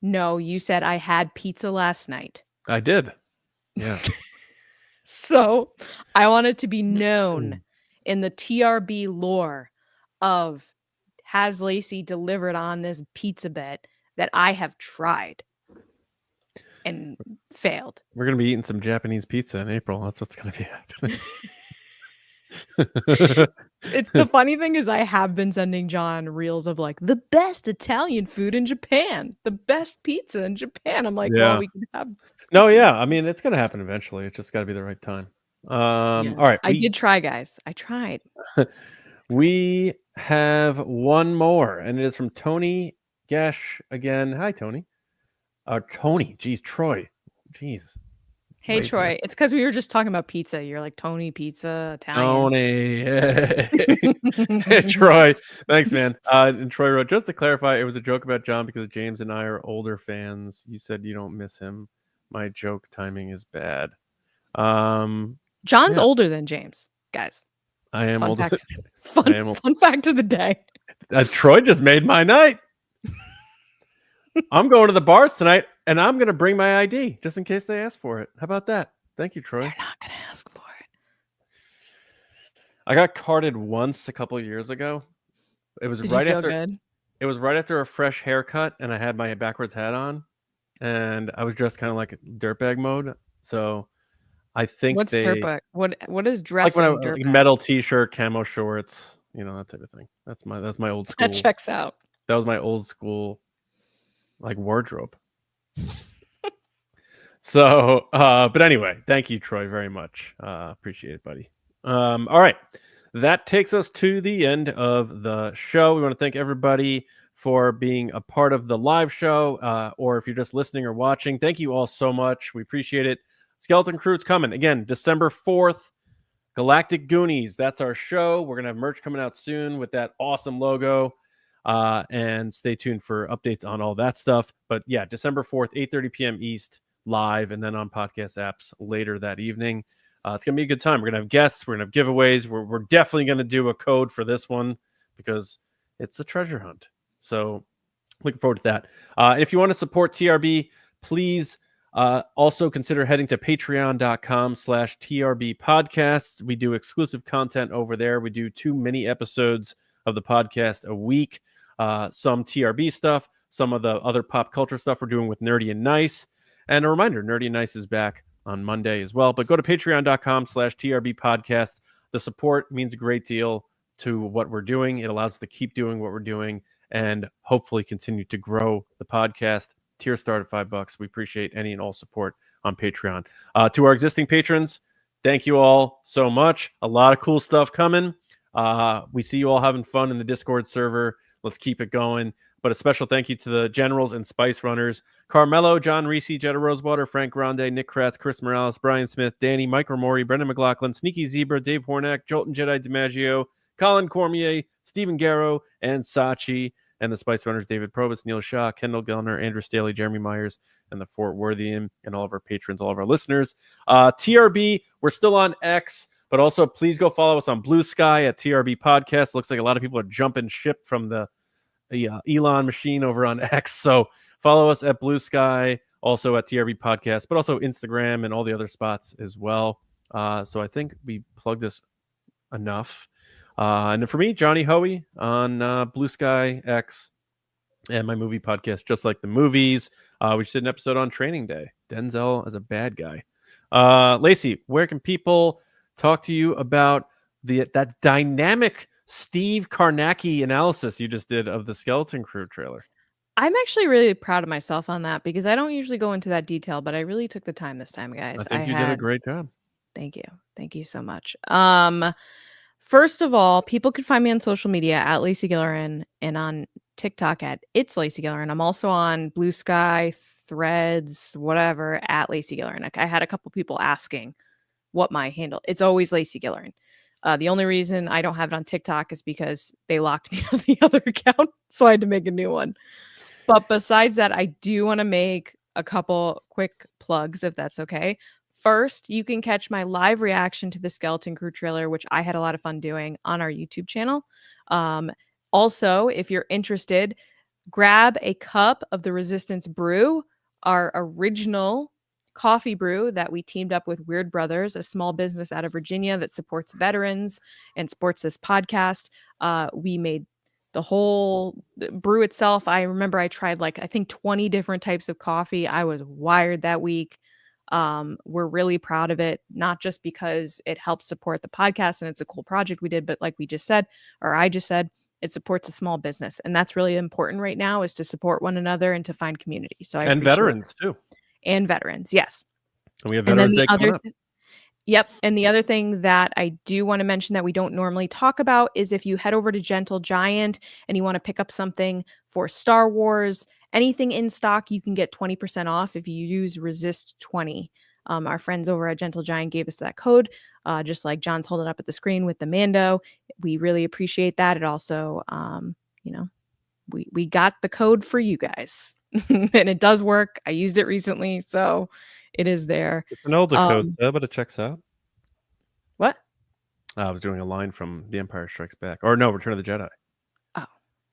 No, you said I had pizza last night. I did. Yeah. So I want it to be known in the TRB lore of has Lacey delivered on this pizza bet that I have tried and failed. We're going to be eating some Japanese pizza in April. That's what's going to be happening. It's the funny thing is I have been sending John reels of like the best Italian food in Japan, the best pizza in Japan. I'm like, well, we can have. No, yeah. I mean, it's going to happen eventually. It's just got to be the right time. All right. I did try, guys. I tried. We have one more, and it is from Tony Gash again. Hi, Tony. Tony. Geez, Troy. Jeez. Hey, Troy. It's because we were just talking about pizza. You're like, Tony, pizza, Italian. Tony. Hey, Troy. Thanks, man. And Troy wrote, just to clarify, it was a joke about John because James and I are older fans. You said you don't miss him. My joke timing is bad. John's older than James, guys. I am older. Fun fact of the day. Troy just made my night. I'm going to the bars tonight, and I'm going to bring my ID just in case they ask for it. How about that? Thank you, Troy. They're not going to ask for it. I got carded once a couple of years ago. It was Did right you feel after. Good? It was right after a fresh haircut, and I had my backwards hat on, and I was dressed kind of like dirtbag mode. So I think what's dirtbag? What is dressing dirtbag? Like metal T-shirt, camo shorts, that type of thing. That's my old school. That checks out. That was my old school, like, wardrobe. So, but anyway, thank you, Troy, very much. Appreciate it, buddy. All right. That takes us to the end of the show. We want to thank everybody for being a part of the live show, or if you're just listening or watching. Thank you all so much. We appreciate it. Skeleton Crew's coming again, December 4th. Galactic Goonies. That's our show. We're gonna have merch coming out soon with that awesome logo. And stay tuned for updates on all that stuff. But yeah, December 4th, 8:30 p.m. East, live, and then on podcast apps later that evening. It's going to be a good time. We're going to have guests. We're going to have giveaways. We're definitely going to do a code for this one because it's a treasure hunt. So looking forward to that. If you want to support TRB, please also consider heading to patreon.com/TRB podcasts. We do exclusive content over there. We do 2 mini episodes of the podcast a week. Some TRB stuff, some of the other pop culture stuff we're doing with Nerdy and Nice. And a reminder, Nerdy and Nice is back on Monday as well. But go to patreon.com/TRB podcast. The support means a great deal to what we're doing. It allows us to keep doing what we're doing and hopefully continue to grow the podcast. Tier start at $5. We appreciate any and all support on Patreon. To our existing patrons, thank you all so much. A lot of cool stuff coming. We see you all having fun in the Discord server. Let's keep it going. But a special thank you to the Generals and Spice Runners: Carmelo, John Reese, Jetta Rosewater, Frank Grande, Nick Kratz, Chris Morales, Brian Smith, Danny, Mike Ramori, Brendan McLaughlin, Sneaky Zebra, Dave Hornack, Jolton Jedi DiMaggio, Colin Cormier, Stephen Garrow, and Sachi. And the Spice Runners: David Probus, Neil Shaw, Kendall Gellner, Andrew Staley, Jeremy Myers, and the Fort Worthian, and all of our patrons, all of our listeners. TRB, we're still on X, but also please go follow us on Blue Sky at TRB Podcast. Looks like a lot of people are jumping ship from the Elon machine over on X. So follow us at Blue Sky, also at TRB Podcast, but also Instagram and all the other spots as well. So I think we plugged this enough. And for me, Johnny Hoey on Blue Sky, X, and my movie podcast, Just Like the Movies. We just did an episode on Training Day. Denzel as a bad guy. Lacey, where can people talk to you about that dynamic Steve Karnacki analysis you just did of the Skeleton Crew trailer? I'm actually really proud of myself on that because I don't usually go into that detail, but I really took the time this time, guys. I think you did a great job. Thank you. Thank you so much. First of all, people can find me on social media at Lacey Gillerin and on TikTok at It's Lacey Gillerin. I'm also on Blue Sky, Threads, whatever, at Lacey Gillerin. I had a couple people asking what my handle. It's always Lacey Gillerin. The only reason I don't have it on TikTok is because they locked me on the other account, so I had to make a new one. But besides that, I do want to make a couple quick plugs, if that's okay. First, you can catch my live reaction to the Skeleton Crew trailer, which I had a lot of fun doing, on our YouTube channel. Also, if you're interested, grab a cup of the Resistance Brew, our original coffee brew that we teamed up with Weird Brothers, a small business out of Virginia that supports veterans and supports this podcast. We made the whole brew itself. I remember I tried I think 20 different types of coffee. I was wired that week. We're really proud of it, not just because it helps support the podcast and it's a cool project we did, but like we just said, or I just said, it supports a small business. And that's really important right now, is to support one another and to find community. So I appreciate veterans too. And veterans, yes. And we have Veterans Day coming up. Yep. And the other thing that I do want to mention that we don't normally talk about is if you head over to Gentle Giant and you want to pick up something for Star Wars, anything in stock, you can get 20% off if you use Resist20. Our friends over at Gentle Giant gave us that code, just like John's holding up at the screen with the Mando. We really appreciate that. It also, we got the code for you guys. And it does work. I used it recently, so it is there. It's an older code, but it checks out. What? I was doing a line from The Empire Strikes Back. Or no, Return of the Jedi. Oh,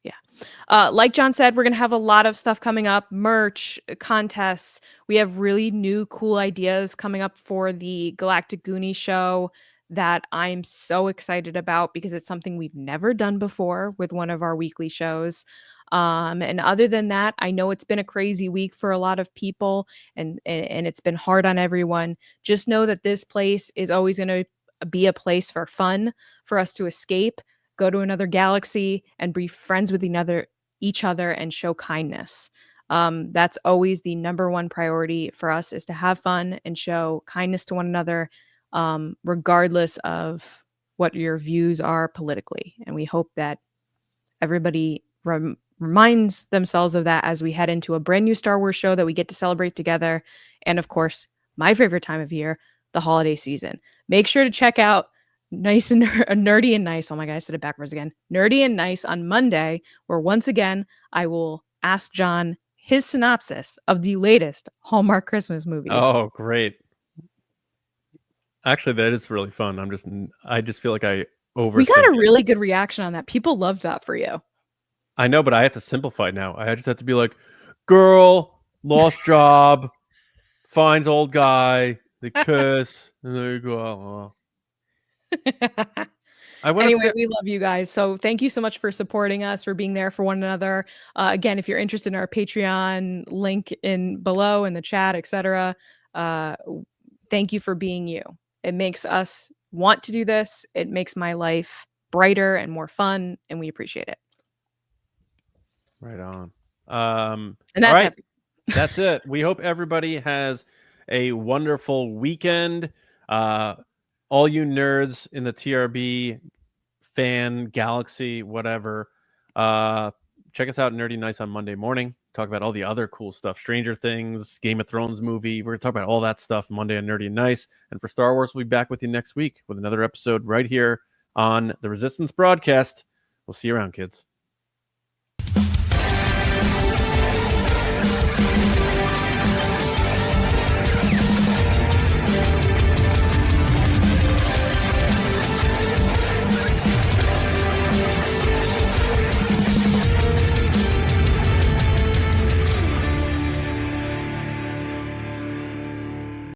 yeah. Like John said, we're going to have a lot of stuff coming up. Merch, contests. We have really new, cool ideas coming up for the Galactic Goonie show that I'm so excited about because it's something we've never done before with one of our weekly shows. And other than that, I know it's been a crazy week for a lot of people and it's been hard on everyone. Just know that this place is always going to be a place for fun, for us to escape, go to another galaxy and be friends with each other and show kindness. That's always the number one priority for us, is to have fun and show kindness to one another, regardless of what your views are politically. And we hope that everybody reminds themselves of that as we head into a brand new Star Wars show that we get to celebrate together. And of course, my favorite time of year, the holiday season. Make sure to check out Nice and Nerdy and Nice. Oh my God, I said it backwards again. Nerdy and Nice on Monday, where once again, I will ask John his synopsis of the latest Hallmark Christmas movies. Oh, great. Actually, that is really fun. I just feel like I We got a really good reaction on that. People loved that for you. I know, but I have to simplify now. I just have to be like, girl, lost job, finds old guy, they kiss, and there you go. Anyway, we love you guys. So thank you so much for supporting us, for being there for one another. Again, if you're interested in our Patreon, link in below in the chat, etc. Thank you for being you. It makes us want to do this. It makes my life brighter and more fun, and we appreciate it. Right on. And that's right. That's it. We hope everybody has a wonderful weekend. All you nerds in the TRB fan galaxy, whatever, check us out Nerdy Nice on Monday morning. Talk about all the other cool stuff. Stranger Things, Game of Thrones movie. We're going to talk about all that stuff Monday on Nerdy and Nice. And for Star Wars, we'll be back with you next week with another episode right here on the Resistance broadcast. We'll see you around, kids.